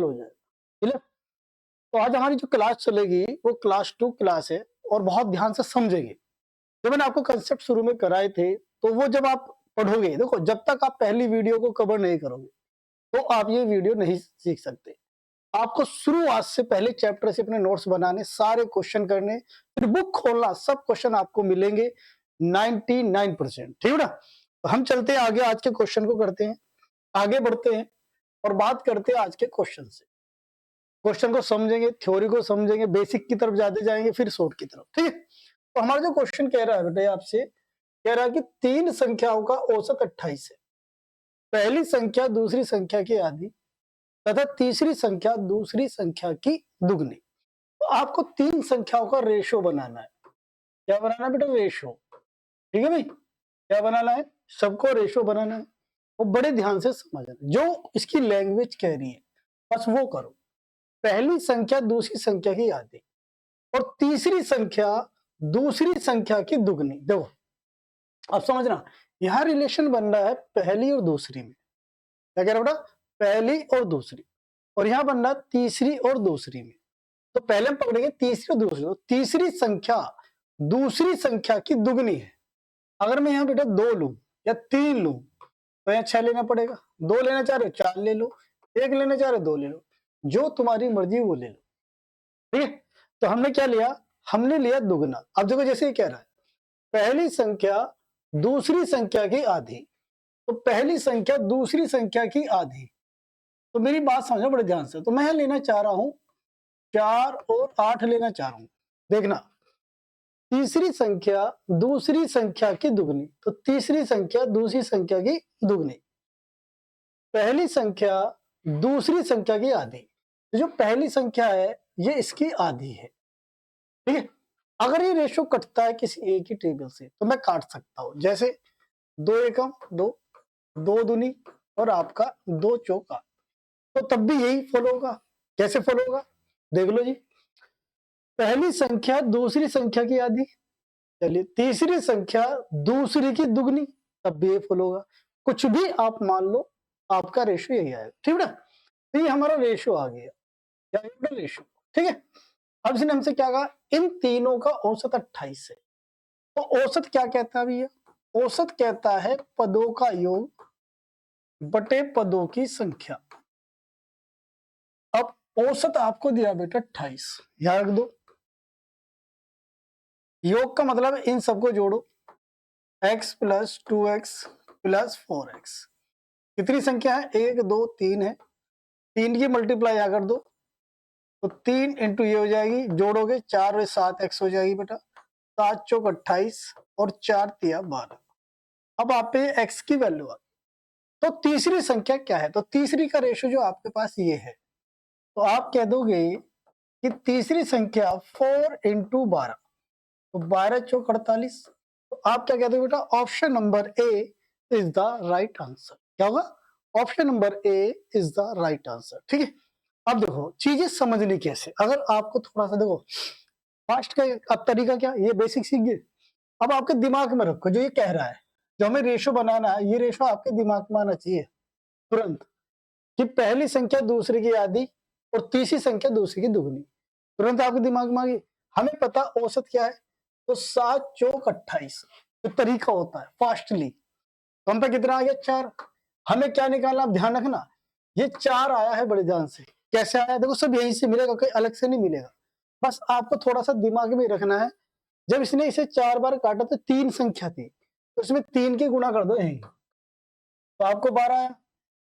हो जाएगा। क्लियर? तो आज हमारी जो क्लास चलेगी वो क्लास 2 क्लास है और बहुत ध्यान से समझेंगे। जो मैंने आपको कंसेप्ट शुरू में कराए थे, तो वो जब आप पढ़ोगे, देखो जब तक आप पहली वीडियो को कवर नहीं करोगे, तो आप ये वीडियो नहीं सीख सकते। आपको शुरुआत से पहले चैप्टर से अपने नोट्स बनाने, सारे क्वेश्चन करने, फिर बुक खोलना, सब क्वेश्चन आपको मिलेंगे 99%। ठीक है ना? तो हम चलते हैं आगे, आज के क्वेश्चन को करते हैं, आगे बढ़ते हैं और बात करते हैं आज के क्वेश्चन से। क्वेश्चन को समझेंगे, थ्योरी को समझेंगे, बेसिक की तरफ जाते जाएंगे, फिर शॉर्ट की तरफ। ठीक है? तो हमारा जो क्वेश्चन कह रहा है बेटे आपसे, कह रहा है कि 3 संख्याओं का औसत 28 है। पहली संख्या दूसरी संख्या की आधी तथा तीसरी संख्या दूसरी संख्या की दुगनी। तो आपको 3 संख्याओं का रेशो बनाना है। क्या बनाना है बेटा? रेशो। ठीक है भाई? क्या बनाना है? सबको रेशो बनाना है। और बड़े ध्यान से समझना, जो इसकी लैंग्वेज कह रही है बस वो करो। पहली संख्या दूसरी संख्या की आधी और तीसरी संख्या दूसरी संख्या की दुगनी। देखो अब समझना, यहां रिलेशन बन रहा है पहली और दूसरी में। क्या कह रहा है बेटा? पहली और दूसरी। और यहां बन रहा है तीसरी और दूसरी में। तो पहले हम पकड़ेंगे तीसरी और दूसरी। तो तीसरी संख्या दूसरी संख्या की दुगनी है। अगर मैं यहां बेटा 2 लूं या 3 लूं, तो यहाँ 6 लेना पड़ेगा। 2 लेना चाह रहे हो 4 ले लो, 1 लेना चाह रहे हो 2 ले लो, जो तुम्हारी मर्जी वो ले लो। ठीक है? तो हमने क्या लिया? हमने लिया दुगना। अब देखो जैसे ये कह रहा है पहली संख्या दूसरी संख्या की आधी, तो पहली संख्या दूसरी संख्या की आधी। तो मेरी बात समझो बड़े ध्यान से। तो मैं लेना चाह रहा हूं 4 और 8 लेना चाह रहा हूं। देखना, तीसरी संख्या दूसरी संख्या की दुगनी, तो तीसरी संख्या दूसरी संख्या की दुगनी। पहली संख्या दूसरी संख्या की आधी, तो जो पहली संख्या है ये इसकी आधी है। ठीक है? अगर ये रेशो कटता है किसी एक ही टेबल से, तो मैं काट सकता हूं। जैसे 2 एकम 2, 2 दूनी और आपका 2 चौका। तो तब भी यही फॉलो होगा। कैसे फॉलो होगा? देख लो जी। पहली संख्या दूसरी संख्या की आधी, चलिए तीसरी संख्या दूसरी की दुगनी, तब भी ये फॉलो होगा। कुछ भी आप मान लो, आपका रेशो यही आएगा। ठीक है ना? तो ये हमारा रेशो आ गया। क्या है रेशो? ठीक है? अब इसने हमसे क्या कहा? इन तीनों का औसत 28 है। तो औसत क्या कहता है भैया? औसत कहता है पदों का योग बटे पदों की संख्या। अब औसत आपको दिया बेटा 28, याद रख दो। योग का मतलब है इन सबको जोड़ो, x plus 2x plus 4x। कितनी संख्या है? 1 2 3 है। 3 की मल्टीप्लाई यहाँ कर दो, तो 3 इंटू ये हो जाएगी, जोड़ोगे 4 और 7 x हो जाएगी बेटा। 7 चौक 28 और 4 तिया 12। अब आप पे x की वैल्यू आ। तो तीसरी संख्या क्या है? तो तीसरी का रेशो जो आपके पास ये है, तो आप कह दोगे कि तीसरी संख्या 4 इंटू 12, तो 12 चौक 48। तो आप क्या कहते हो बेटा? Option number A is the right answer. क्या होगा? Option number A is the right answer. ठीक है? अब देखो चीजें समझनी कैसे। अगर आपको थोड़ा सा देखो फास्ट का अब तरीका क्या, ये बेसिक सीख गए। अब आपके दिमाग में रखो जो ये कह रहा है, जो हमें रेशो बनाना है, ये रेशो आपके दिमाग में आना चाहिए तुरंत, कि पहली संख्या दूसरी की आधी और तीसरी संख्या दूसरी की दुगनी। तुरंत आपके दिमाग में आ गई। हमें पता औसत क्या है, तो 7 चौक 28। जो तरीका होता है फास्टली, तो हम पे कितना आ गया? 4। हमें क्या निकालना? आप ध्यान रखना, ये 4 आया है बड़े ध्यान से। कैसे आया? देखो सब यहीं से मिलेगा, कोई अलग से नहीं मिलेगा। बस आपको थोड़ा सा दिमाग में रखना है, जब इसने इसे 4 बार काटा तो 3 संख्या थी, तो इसमें 3 की गुणा कर दो यहीं, तो आपको 12 आया।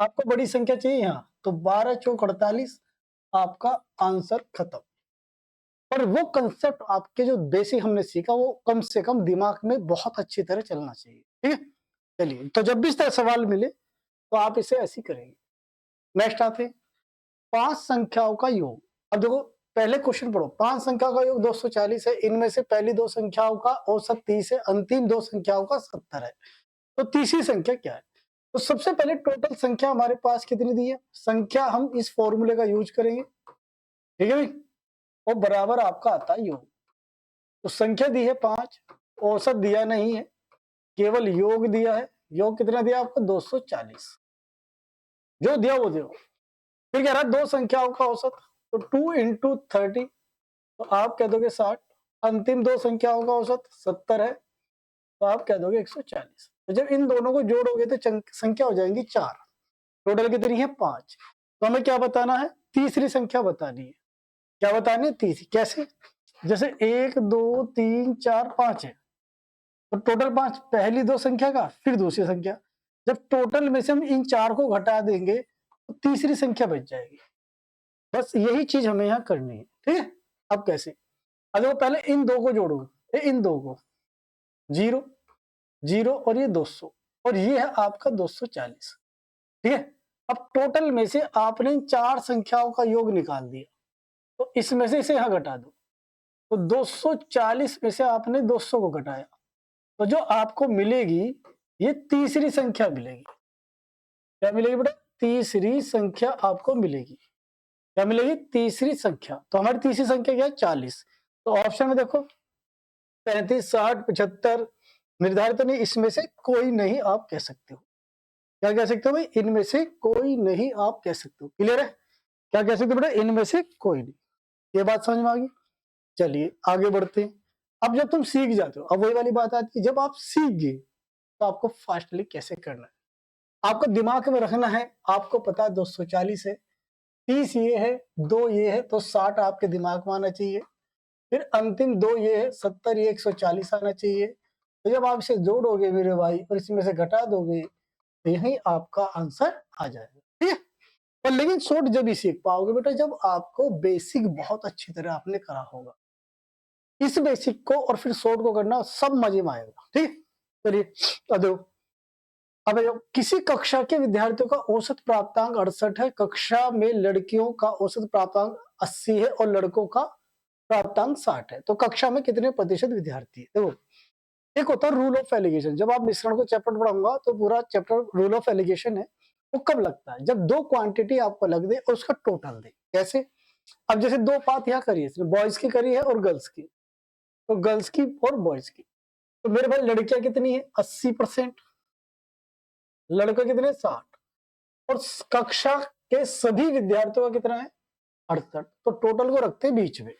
आपको बड़ी संख्या चाहिए यहाँ, तो 12 चौक 48 आपका आंसर खत्म। पर वो कंसेप्ट आपके जो बेसिक हमने सीखा, वो कम से कम दिमाग में बहुत अच्छी तरह चलना चाहिए। ठीक है? चलिए, तो जब भी इस तरह सवाल मिले तो आप इसे ऐसे करेंगे। नेक्स्ट आते हैं 5 संख्याओं का योग। अब देखो पहले क्वेश्चन पढ़ो। 5 संख्याओं का योग 240 है। इनमें से पहली 2 संख्याओं का औसत 30 है, अंतिम 2 संख्याओं का 70 है। तो तीसरी संख्या क्या है? तो सबसे पहले टोटल संख्या हमारे पास कितनी दी है? संख्या हम इस फॉर्मूले का यूज करेंगे। ठीक है भाई? और बराबर आपका आता है योग। तो संख्या दी है 5, औसत दिया नहीं है, केवल योग दिया है। योग कितना दिया आपको? 240। जो दिया वो दो। फिर कह रहा है 2 संख्याओं का औसत, तो 2 इंटू 30, तो आप कह दोगे 60। अंतिम 2 संख्याओं का औसत 70 है, तो आप कह दोगे 140। तो जब इन दोनों को जोड़ोगे तो संख्या हो जाएंगी 4, टोटल कितनी है 5। तो हमें क्या बताना है, तीसरी संख्या बतानी है। क्या बतानी है, तीसरी। कैसे, जैसे 1 2 3 4 5 है, तो टोटल 5, पहली 2 संख्या का फिर दूसरी संख्या। जब टोटल में से हम इन 4 को घटा देंगे तो तीसरी संख्या बच जाएगी। बस यही चीज हमें यहाँ करनी है, ठीक है। अब कैसे, अगर वो पहले इन 2 को जोड़ो, इन 2 को 0 0 और ये 200, और ये है आपका 240, ठीक है। अब टोटल में से आपने इन 4 संख्याओं का योग निकाल दिया, तो इसमें से इसे यहाँ घटा दो, तो 240 में से आपने 200 को घटाया, तो जो आपको मिलेगी ये तीसरी संख्या मिलेगी। क्या मिलेगी बेटा, तीसरी संख्या आपको मिलेगी। क्या मिलेगी, तीसरी संख्या। तो हमारी तीसरी संख्या क्या है, 40। तो ऑप्शन में देखो 35 60 75 निर्धारित नहीं, इसमें से कोई नहीं आप कह सकते हो। क्या कह सकते हो भाई, इनमें से कोई नहीं आप कह सकते हो। क्लियर है, क्या कह सकते हो बेटा, इनमें से कोई नहीं। ये बात समझ में आ गई। चलिए आगे बढ़ते हैं। अब जब तुम सीख जाते हो, अब वही वाली बात आती है, जब आप सीख गए तो आपको फास्टली कैसे करना है, आपको दिमाग में रखना है। आपको पता है 240 है, 30 ये है, 2 ये है, तो 60 आपके दिमाग में आना चाहिए। फिर अंतिम 2 ये है, 70 ये 140 आना चाहिए। तो जब आप इसे जोड़ोगे मेरे भाई और इसमें से घटा दोगे तो यही आपका आंसर आ जाएगा, ठीक है। और लेकिन शॉर्ट जब ही सीख पाओगे बेटा, जब आपको बेसिक बहुत अच्छी तरह आपने करा होगा। इस बेसिक को और फिर शॉर्ट को करना सब मजे में आएगा, ठीक। चलिए अब देखो, अब किसी कक्षा के विद्यार्थियों का औसत प्राप्तांक 68 है, कक्षा में लड़कियों का औसत प्राप्तांक 80 है और लड़कों का प्राप्तांक 60 है, तो कक्षा में कितने प्रतिशत विद्यार्थी है। देखो, एक होता है रूल ऑफ एलिगेशन। जब आप मिश्रण को चैप्टर पढ़ाऊंगा तो पूरा चैप्टर रूल ऑफ एलिगेशन है। वो कब लगता है, जब 2 क्वांटिटी आपको लग दे और उसका टोटल दे। कैसे, अब जैसे 2 बात यहाँ करी है, बॉयज की करी है और गर्ल्स की, तो गर्ल्स की और बॉयज की, तो मेरे भाई लड़कियां कितनी है 80%, लड़के कितने 60, और कक्षा के सभी विद्यार्थियों का कितना है 68, तो टोटल को रखते हैं बीच में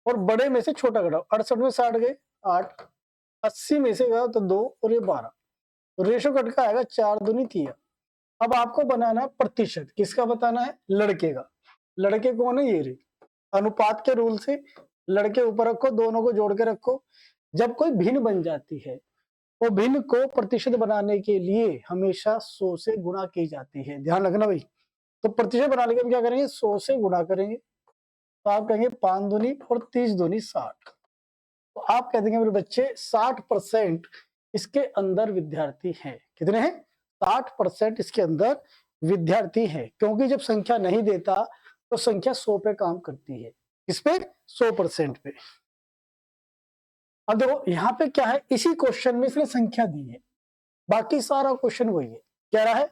और बड़े में से छोटा घटाओ। 68 में 60 गए 8, 80 में से गया तो 2 और ये 12, तो रेशो कट का आएगा 4 दूनी 3। अब आपको बनाना है प्रतिशत, किसका बताना है, लड़के का। लड़के कौन है, ये रे, अनुपात के रूल से लड़के ऊपर रखो, दोनों को जोड़ के रखो। जब कोई भिन्न बन जाती है, वो भिन्न को प्रतिशत बनाने के लिए हमेशा 100 से गुणा की जाती है, ध्यान रखना भाई। तो प्रतिशत बनाने के लिए क्या करेंगे, 100 से गुणा करेंगे, तो आप कहेंगे 5 दूनी और 30 दूनी 60, तो आप कह देंगे मेरे बच्चे 60% इसके अंदर विद्यार्थी हैं। कितने हैं, 60% इसके अंदर विद्यार्थी हैं, क्योंकि जब संख्या नहीं देता तो संख्या 100 पे काम करती है। किस पे, 100% पे। अब देखो यहाँ पे क्या है, इसी क्वेश्चन में इसने संख्या दी है, बाकी सारा क्वेश्चन वही है। कह रहा है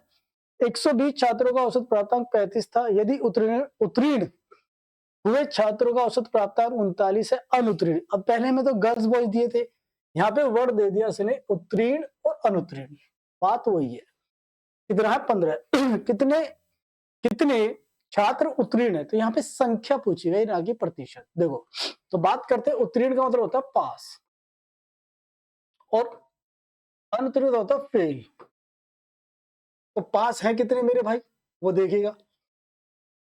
120 छात्रों का औसत प्राप्तांक 35 था, यदि उत्तीर्ण हुए छात्रों का औसत प्राप्तांक 39 है, अनुत्तीर्ण। अब पहले में तो गर्ल्स बॉयज दिए थे, यहाँ पे वर्ड दे दिया इसने उत्तीर्ण और अनुत्तीर्ण, बात वही है। कितना है 15 कितने कितने छात्र उत्तीर्ण है, तो यहाँ पे संख्या पूछी गई ना कि प्रतिशत। देखो, तो बात करते हैं, उत्तीर्ण का मतलब होता है पास और अनुत्तीर्ण होता है फेल। तो पास है कितने मेरे भाई, वो देखिएगा,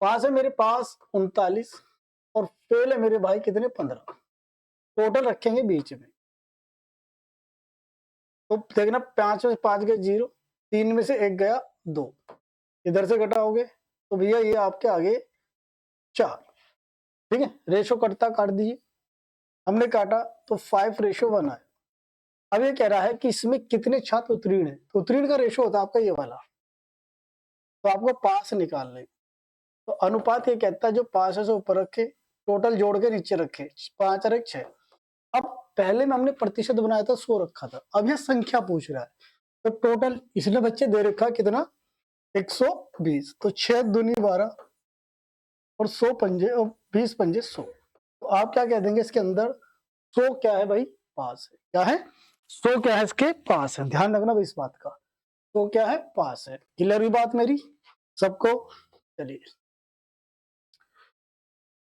पास है मेरे पास 39 और फेल है मेरे भाई कितने 15, टोटल रखेंगे बीच में। तो देखना 5 में 5 गए 0, 3 में से 1 गया 2, इधर से घटाओगे तो भैया ये आपके आगे 4, ठीक है। रेशो कटता काट दीजिए, हमने काटा तो 5:1 आया। अब ये कह रहा है कि इसमें कितने छात्र उत्तीर्ण है, तो उत्तीर्ण का रेशो होता है आपका ये वाला, तो आपको पास निकालने। तो अनुपात ये कहता है जो पास है सो ऊपर रखे, टोटल जोड़ के नीचे रखे, 5 और 1 6। अब पहले में हमने प्रतिशत बनाया था 100 रखा था, अब यह संख्या पूछ रहा है, तो टोटल इसने बच्चे दे रखा कितना 120, तो 6 दूनी 12 और 100 पंजे और 20 पंजे 100, तो आप क्या कह देंगे इसके अंदर 100 क्या है भाई, पास है। क्या है, 100 क्या है इसके पास है, ध्यान रखना भाई इस बात का, 100 क्या है पास है। क्लियर हुई बात मेरी। सबको। चलिए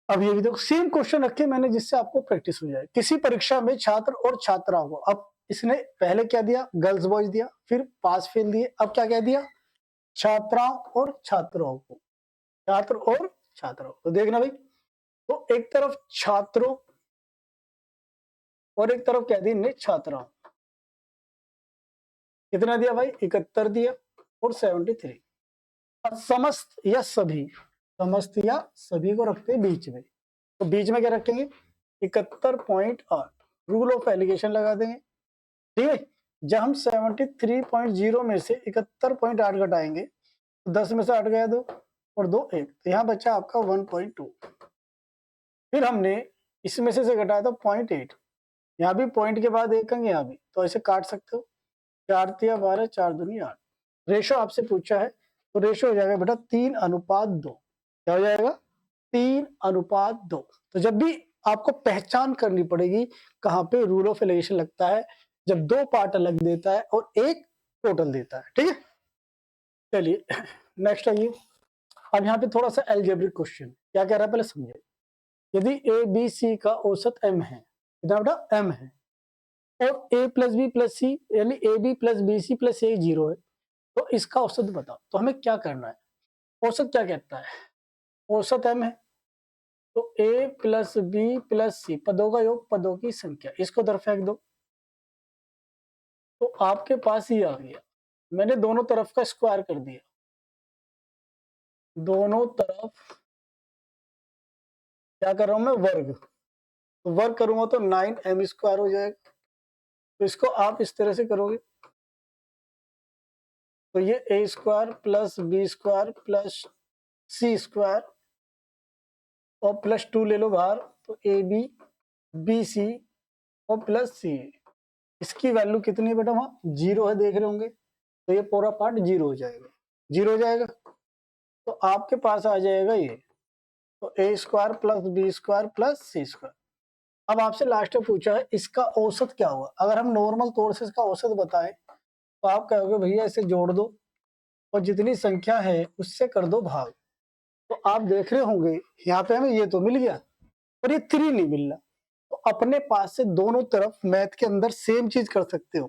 अब ये भी देखो, सेम क्वेश्चन रखे मैंने जिससे आपको प्रैक्टिस हो जाए। किसी परीक्षा में छात्र और छात्राओं को, अब इसने पहले क्या दिया, गर्ल्स बॉयज दिया, फिर पास फेल दिए, अब क्या कह दिया, छात्राओं और छात्राओं को, छात्र और छात्राओं। तो देखना भाई, तो एक तरफ छात्रों और एक तरफ कह दी ने छात्राओं। कितना दिया भाई, 71 दिया और 73। समस्त या सभी, समस्त या सभी को रखते हैं बीच में, तो बीच में क्या रखेंगे, 71.8, रूल ऑफ एलिगेशन लगा देंगे। ठीक है, जब हम 73.0 में से 71.8 घटाएंगे तो 10 में से 8 गया 2 और 2 1, तो यहाँ बचा आपका 1.2। फिर हमने इसमें से घटाया था 0.8, यहाँ भी पॉइंट के बाद एक अंक यहाँ भी, तो ऐसे काट सकते हो, 4 तिया 12, 4 दूनी 8। रेशो आपसे पूछा है, तो रेशो हो जाएगा बेटा 3:2। क्या हो जाएगा, 3:2। तो जब भी आपको पहचान करनी पड़ेगी कहाँ पे रूल ऑफ एलिगेशन लगता है, जब दो पार्ट अलग देता है और एक टोटल देता है। ठीक है, चलिए नेक्स्ट आइए। अब यहाँ पे थोड़ा सा एल्जेब्रिक क्वेश्चन, क्या कह रहा है पहले समझे। यदि ए बी सी का औसत m है, कितना बेटा m है, और a plus B plus C यानी A B plus B C plus A 0 है, तो इसका औसत बताओ। तो हमें क्या करना है, औसत क्या कहता है, औसत m है, तो a प्लस बी प्लस सी पदों का योग, पदों की संख्या, इसको उधर फेंक दो, तो आपके पास ये आ गया। मैंने दोनों तरफ का स्क्वायर कर दिया, दोनों तरफ क्या कर रहा हूं मैं, वर्ग, तो वर्ग करूंगा तो 9m² हो जाएगा। तो इसको आप इस तरह से करोगे, तो ये a² plus b² plus c² और प्लस 2 ले लो बाहर, तो ए बी बी सी और प्लस सी। इसकी वैल्यू कितनी है बेटा, वहां 0 है, देख रहे होंगे, तो ये पूरा पार्ट 0 हो जाएगा, 0 हो जाएगा। तो आपके पास आ जाएगा ये, तो a² plus b² plus c²। अब आपसे लास्ट में पूछा है इसका औसत क्या होगा। अगर हम नॉर्मल तौर से इसका औसत बताएं तो आप कहोगे भैया इसे जोड़ दो और जितनी संख्या है उससे कर दो भाग। तो आप देख रहे होंगे यहाँ पे हमें ये तो मिल गया और ये 3 नहीं मिल रहा, तो अपने पास से दोनों तरफ मैथ के अंदर सेम चीज कर सकते हो,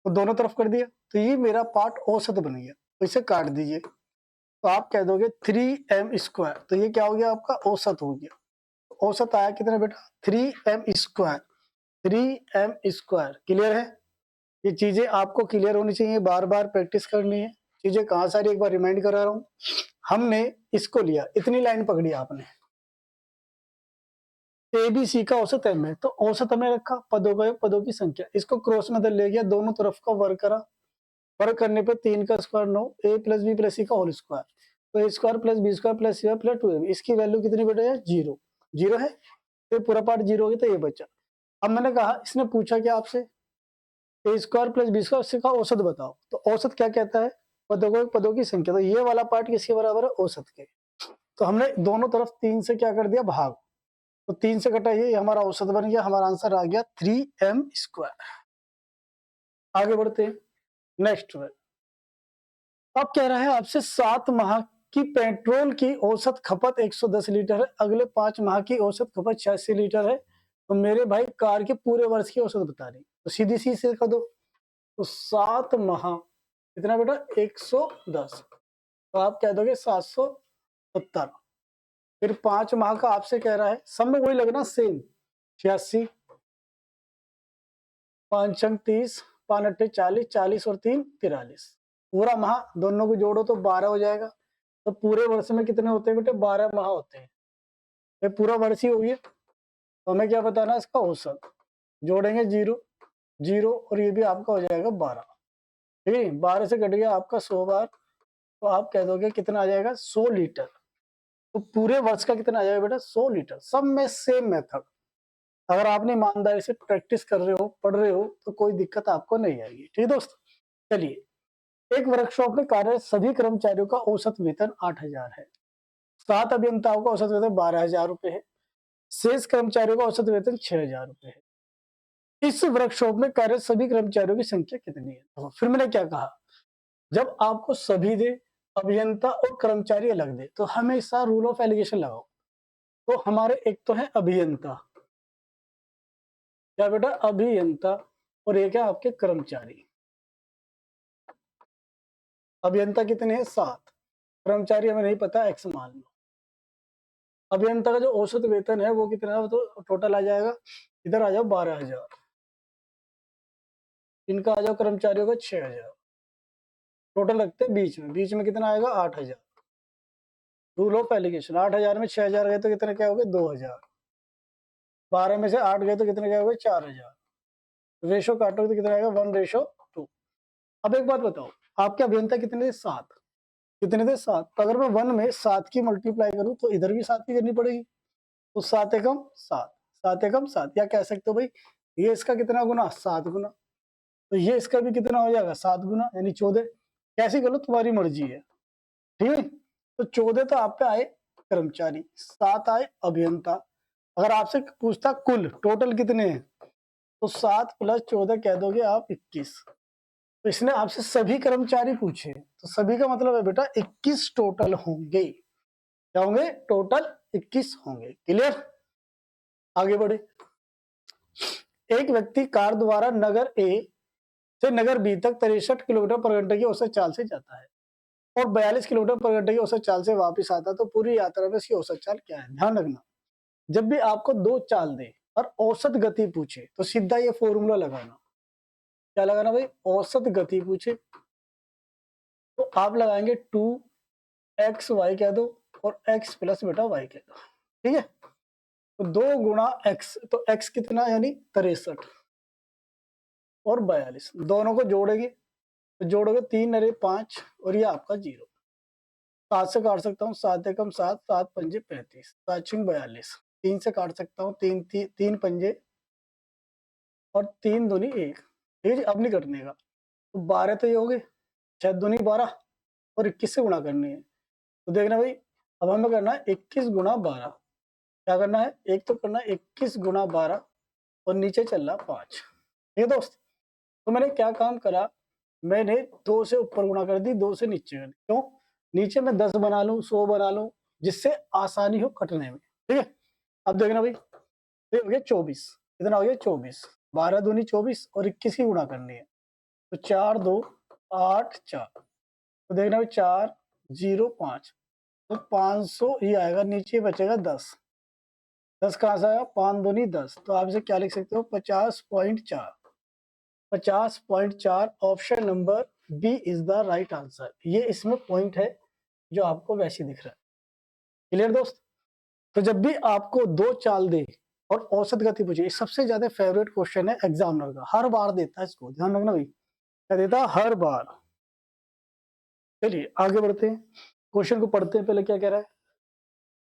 तो दोनों तरफ कर दिया, तो ये मेरा पार्ट औसत बन गया, तो इसे काट दीजिए, तो आप कह दोगे 3m², तो ये क्या हो गया आपका औसत हो गया। औसत आया कितना बेटा, 3m², 3m²। क्लियर है, ये चीजें आपको क्लियर होनी चाहिए, बार बार प्रैक्टिस करनी है। चीजें कहाँ सारी एक बार रिमाइंड करा रहा हूँ। हमने इसको लिया, इतनी लाइन पकड़ी आपने, ए बी सी का औसत m है, तो औसत हमने रखा, पदों का पदों की संख्या, इसको क्रॉस में ले गया, दोनों तरफ का वर्ग करा, वर्ग करने पे 3 का square 9, a plus B plus C का होल स्क्वायर, तो a² plus b² plus c² plus 2ab, इसकी वैल्यू कितनी बेटा है, 0, 0 है, तो पूरा पार्ट 0 हो गया, तो ये बचा। अब मैंने कहा, इसने पूछा क्या आपसे, a² प्लस b² का औसत बताओ, तो औसत क्या कहता है, पदों की संख्या, तो ये वाला पार्ट किसके बराबर है, औसत के। तो हमने दोनों तरफ 3 से क्या कर दिया, भाग, तो 3 से घटाइए, ये हमारा औसत बन गया, हमारा आंसर आ गया 3m²। आगे बढ़ते हैं नेक्स्ट में। अब कह रहा है आपसे 7 माह की पेट्रोल की औसत खपत 110 लीटर है, अगले 5 माह की औसत खपत 86 लीटर है, तो मेरे भाई कार के पूरे वर्ष की औसत बता रही, तो सीधी सी से कर दो, तो 7 माह कितना बेटा 110, तो आप कह दोगे 770। फिर 5 माह का आपसे कह रहा है, सब में वही लगना सेम, 86, 5 अंक 30, 5 अट्ठे 40, 40 और 3 43, पूरा माह दोनों को जोड़ो तो 12 हो जाएगा। तो पूरे वर्ष में कितने होते हैं बेटे, 12 माह होते हैं, ये पूरा वर्ष ही हो गया। तो हमें क्या बताना है, इसका औसत, जोड़ेंगे 0 0 और ये भी आपका हो जाएगा 12, ठीक है, 12 से कट गया आपका 100 बार, तो आप कह दोगे कितना आ जाएगा 100 लीटर। तो पूरे वर्ष का कितना आ जाएगा बेटा 100 लीटर, सब में सेम मेथड। अगर आपने ईमानदारी से प्रैक्टिस कर रहे हो, पढ़ रहे हो, तो कोई दिक्कत आपको नहीं आएगी। ठीक है दोस्त, चलिए, एक वर्कशॉप में कार्यरत सभी कर्मचारियों का औसत वेतन 8,000 है, 7 अभियंताओं का औसत वेतन 12,000 रुपए है, शेष कर्मचारियों का औसत वेतन 6,000 रुपए है। इस वर्कशॉप में कार्यरत सभी कर्मचारियों की संख्या कितनी है। तो फिर मैंने क्या कहा, जब आपको सभी दे, अभियंता और कर्मचारी अलग दे तो हमेशा रूल ऑफ एलिगेशन लगाओ। तो हमारे एक तो है अभियंता, क्या बेटा, अभियंता, और एक है आपके कर्मचारी। अभियंता कितने हैं? 7। कर्मचारी हमें नहीं पता, एक्स मान लो। अभियंता का जो औसत वेतन है वो कितना है? वो तो टोटल आ जाएगा, इधर आ जाओ 12,000, इनका आ जाओ कर्मचारियों का 6,000, टोटल रखते हैं बीच में कितना आएगा? 8,000। रूल ऑफ एलिगेशन, 8,000 में 6,000 गए तो कितने क्या हो गए? 2,000। 12 में से 8 गए तो कितने क्या हो गए? 4,000। रेशो काटोगे तो कितना आएगा? 1:2। अब एक बात बताओ, आपके अभियंता कितने थे? 7। कितने थे? 7। तो अगर मैं 1 में 7 की मल्टीप्लाई करूं तो इधर भी 7 की करनी पड़ेगी। तो 7 एकम 7, 7 एकम 7, या कह सकते हो भाई ये इसका कितना गुना? 7 गुना। तो ये इसका भी कितना हो जाएगा? 7 गुना, यानी 14। कैसे करो तुम्हारी मर्जी है, ठीक है। तो 14 तो आप पे आए कर्मचारी, 7 आए अभियंता। अगर आपसे पूछता कुल टोटल कितने हैं, तो 7 + 14 कह दोगे आप 21। तो इसने आपसे सभी कर्मचारी पूछे, तो सभी का मतलब है बेटा 21 टोटल होंगे। क्या होंगे? टोटल 21 होंगे। क्लियर? आगे बढ़े। एक व्यक्ति कार द्वारा नगर ए से नगर बी तक 63 किलोमीटर पर घंटे की औसत चाल से जाता है और 42 किलोमीटर पर घंटे की औसत चाल से वापस आता है, तो पूरी यात्रा में इसकी औसत चाल क्या है? ध्यान रखना, जब भी आपको 2 चाल दे और औसत गति पूछे तो सीधा ये फॉर्मूला लगाना। क्या लगाना भाई? औसत गति पूछे तो आप लगाएंगे 2x y कह दो और x + बेटा y कह दो, ठीक है। तो 2 गुणा x, तो x कितना यानी 63 और 42, दोनों को जोड़ेंगे तो जोड़ोगे 3 अरे 5 और ये आपका 0। 7 से काट सकता हूँ, 7 एकम 7, 7 पंजे 35, 7 छिंग 42। 3 से काट सकता हूँ, 3 पंजे और 3 दूनी 1, ठीक है जी। अब नहीं कटने का, तो 12 तो ये हो गए, 6 दूनी 12 और 21 से गुणा करनी है। तो देखना भाई, अब हमें करना है 21 गुणा 12। क्या करना है? एक तो करना है 21 गुणा 12 और नीचे चल रहा 5, ठीक है दोस्त। तो मैंने क्या काम करा, मैंने 2 से ऊपर गुणा कर दी, 2 से नीचे कर दी। क्यों? नीचे में 10 बना लूं, 100 बना लूं, जिससे आसानी हो कटने में, ठीक है। अब देखना भाई, ये हो गया 24, कितना हो गया? 24। 12 दूनी 24 और 21 की गुणा करनी है, तो 4 2 8 4। तो देखना भाई 4 0 5, तो 500 ही आएगा, नीचे बचेगा 10। 10 कहाँ से आया? 5 दूनी 10, तो आप इसे क्या लिख सकते हो? 50.4। 50.4 option number B is the right answer. ये इसमें पॉइंट है जो आपको वैसे दिख रहा है। क्लियर दोस्त? तो जब भी आपको 2 चाल दे और औसत गति पूछे, ये सबसे ज्यादा फेवरेट क्वेश्चन है एग्जामिनर का, हर बार देता है इसको, ध्यान रखना भाई, क्या देता है? हर बार। चलिए आगे बढ़ते हैं, क्वेश्चन को पढ़ते हैं। पहले क्या कह रहा है?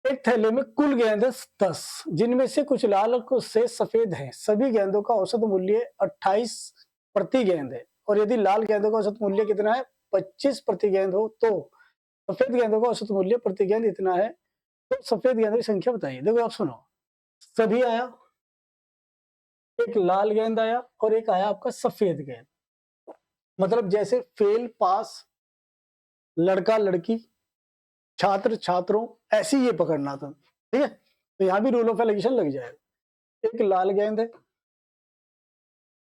एक थैले में कुल गेंद 10, जिनमें से कुछ लाल और कुछ से सफेद हैं। सभी गेंदों का औसत मूल्य 28 प्रति गेंद है, और यदि लाल गेंदों का औसत मूल्य कितना है? 25 प्रति गेंद हो, तो सफेद गेंदों का औसत मूल्य प्रति गेंद इतना है। तो सफेद गेंदों की संख्या बताइए। देखो आप सुनो, सभी आया, एक लाल गेंद आया और एक आया आपका सफेद गेंद। मतलब जैसे फेल पास, लड़का लड़की, छात्र छात्रों, ऐसे ही ये पकड़ना था, ठीक है। तो यहाँ भी रूल ऑफ एलिगेशन लग जाएगा। एक लाल गेंद है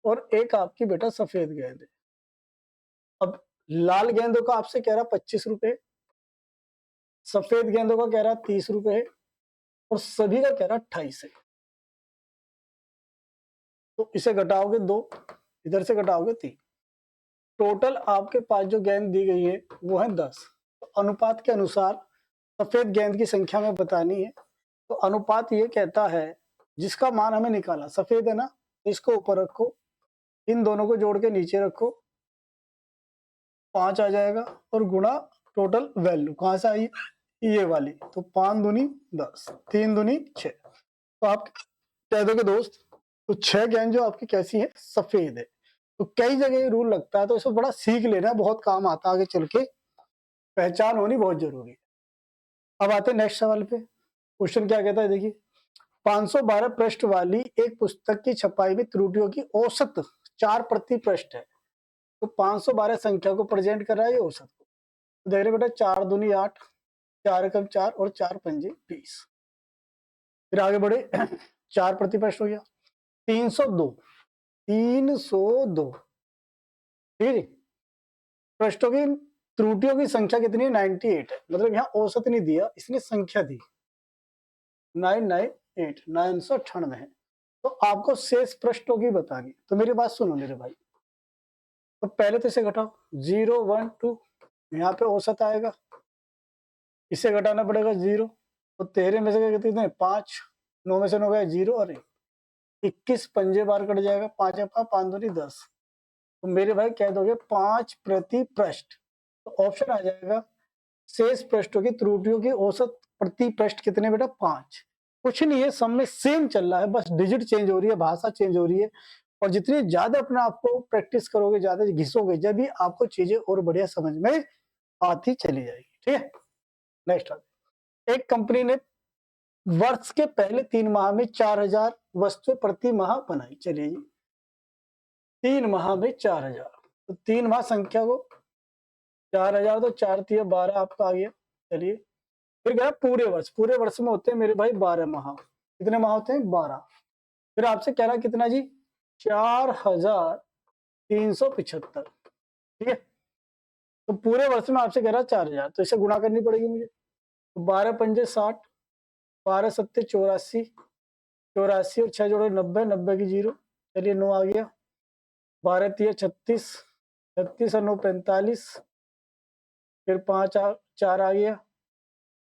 और एक आपकी बेटा सफेद गेंद है। अब लाल गेंदों का आपसे कह रहा 25 रुपए, सफेद गेंदों का कह रहा 30 रुपए है, और सभी का कह रहा 28 है। तो इसे घटाओगे 2, इधर से घटाओगे 3, टोटल आपके पास जो गेंद दी गई है वो है 10। तो अनुपात के अनुसार सफेद गेंद की संख्या में बतानी है। तो अनुपात ये कहता है, जिसका मान हमें निकाला, सफेद है ना, इसको ऊपर रखो, इन दोनों को जोड़ के नीचे रखो, 5 आ जाएगा, और गुणा टोटल वैल्यू कहां से आई? ये वाली। तो 5 दूनी 10, 3 दूनी 6। तो आप कह दोगे दोस्त, तो 6 गेंद जो आपकी कैसी है? सफेद है। तो कई जगह ये रूल लगता है, तो इसको बड़ा सीख लेना, बहुत काम आता है आगे चल के, पहचान होनी बहुत जरूरी है। अब आते हैं नेक्स्ट सवाल पे। क्वेश्चन क्या कहता है, देखिए, 512 पृष्ठ वाली एक पुस्तक की छपाई में त्रुटियों की औसत 4 प्रति पृष्ठ है। तो 512 संख्या को प्रेजेंट कर रहा है, ये औसत को। तो देख रहे बेटा 4 दूनी 8, 4 एकम 4 और 4 पंजे 20। फिर आगे बढ़े 4 प्रतिप्रश्न हो गया। 302, 302, ठीक है जी। प्रश्नों की त्रुटियों की संख्या कितनी है? 98 है। मतलब यहाँ औसत नहीं दिया, इसने संख्या दी 998, 998 है। तो आपको शेष प्रश्नों की बतानी। तो मेरी बात सुनो मेरे भाई, तो पहले तो इसे घटाओ 0 1 2, यहाँ पे औसत आएगा, इसे घटाना पड़ेगा 0। तो 13 में से क्या कितने? 5, 9 में से 9 गया 0 और 21 पंजे बार कट जाएगा, 5 5 दूनी 10। तो मेरे भाई कह दोगे 5 प्रति पृष्ठ। तो ऑप्शन आ जाएगा शेष पृष्ठों की त्रुटियों की औसत प्रति पृष्ठ कितने बेटा? 5। कुछ नहीं है, सब में सेम चल रहा है, बस डिजिट चेंज हो रही है, भाषा चेंज हो रही है। और जितनी ज्यादा अपने आप को प्रैक्टिस करोगे, ज्यादा घिसोगे, जब भी आपको चीजें और बढ़िया समझ में आती चली जाएगी। ठीक है, नेक्स्ट। एक कंपनी ने वर्ष के पहले 3 माह में 4000 वस्तुएं प्रति माह बनाई। चलिए जी, 3 माह में 4000, तो 3 माह संख्या को 4000, तो 4 3 12 आपका आ गया। चलिए, फिर गया पूरे वर्ष। पूरे वर्ष में होते हैं मेरे भाई 12 माह। कितने माह होते हैं? 12। फिर आपसे कह रहा कितना जी? 4375। ठीक है, तो पूरे वर्ष में आपसे कह रहा 4000, तो इसे गुणा करनी पड़ेगी मुझे। तो 12 पंजे 60, 12 सत्ते 84, 84 और 6 जोड़े 90, 90 की 0। चलिए 9 आ गया। 12 3 36, 36 और 9 45, फिर 5 4 आ गया,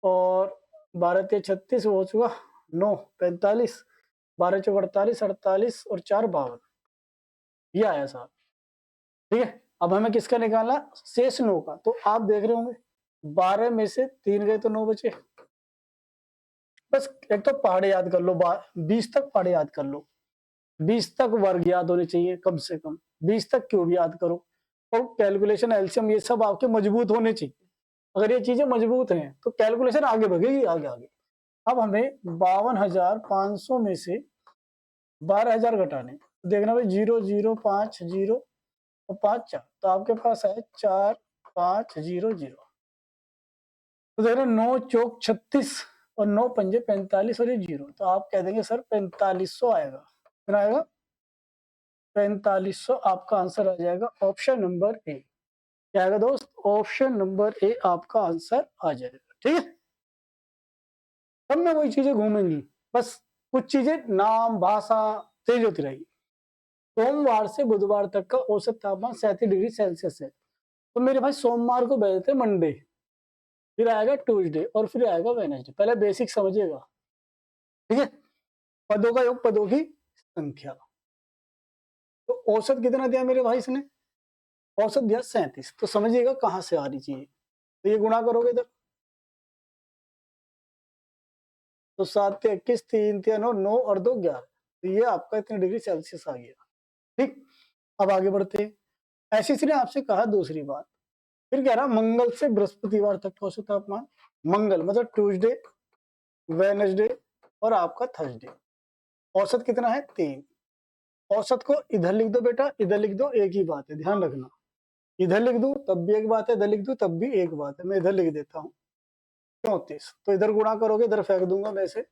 और 12 3 36 हो चुका, 9 45, 12 चौक 48, 48 और 4 52। ये आया साहब। ठीक है, अब हमें किसका निकालना? शेष 9 का। तो आप देख रहे होंगे 12 में से 3 गए तो 9 बचे। बस एक तो पहाड़े याद कर लो, 20 तक पहाड़े याद कर लो, 20 तक वर्ग याद होने चाहिए कम से कम, 20 तक क्यूब याद करो, और कैलकुलेशन एलसीएम ये सब आपके मजबूत होने चाहिए। अगर ये चीजें मजबूत हैं तो कैलकुलेशन आगे बढ़ेगी, आगे आगे। अब हमें 52,500 में से 12,000 घटाने, देखना भाई 0 0 5 0 और 5 4, तो आपके पास है 4 5 0 0। तो देखना 9 चौक 36 और 9 पंजे 45 और ये 0, तो आप कह देंगे सर 4500 आएगा। कितना आएगा? 4500 आपका आंसर आ जाएगा। ऑप्शन नंबर ए क्या आएगा दोस्त? ऑप्शन नंबर ए आपका आंसर आ जाएगा। ठीक है, सब में वही चीजें घूमेंगी, बस कुछ चीजें नाम भाषा चेंज होती रहेगी। सोमवार से बुधवार तक का औसत तापमान 37 डिग्री सेल्सियस है। तो मेरे भाई सोमवार को भेजते मंडे, फिर आएगा ट्यूसडे और फिर आएगा वेडनेसडे। पहले बेसिक समझिएगा। ठीक है, पदों का योग, पदों की संख्या। तो औसत कितना दिया मेरे भाई इसने? औसत दिया 37। तो समझिएगा कहां से आ रही चीज। तो ये गुणा करोगे इधर, तो 7 21, 3 3 9, 9 और 2 11। तो ये आपका इतने डिग्री सेल्सियस आ गया। ठीक, अब आगे बढ़ते हैं। ऐसे इसने आपसे कहा दूसरी बात, फिर कह रहा मंगल से बृहस्पतिवार तक का औसत तापमान। मंगल मतलब ट्यूसडे, वेडनेसडे और आपका थर्सडे। औसत कितना है? 3। औसत को इधर लिख दो बेटा, इधर लिख दो, एक ही बात है, ध्यान रखना। इधर लिख दूं तब भी एक बात है, इधर लिख दूं तब भी एक बात है। मैं इधर लिख देता हूँ 34। तो इधर गुणा करोगे, इधर फेंक दूंगा मैं से।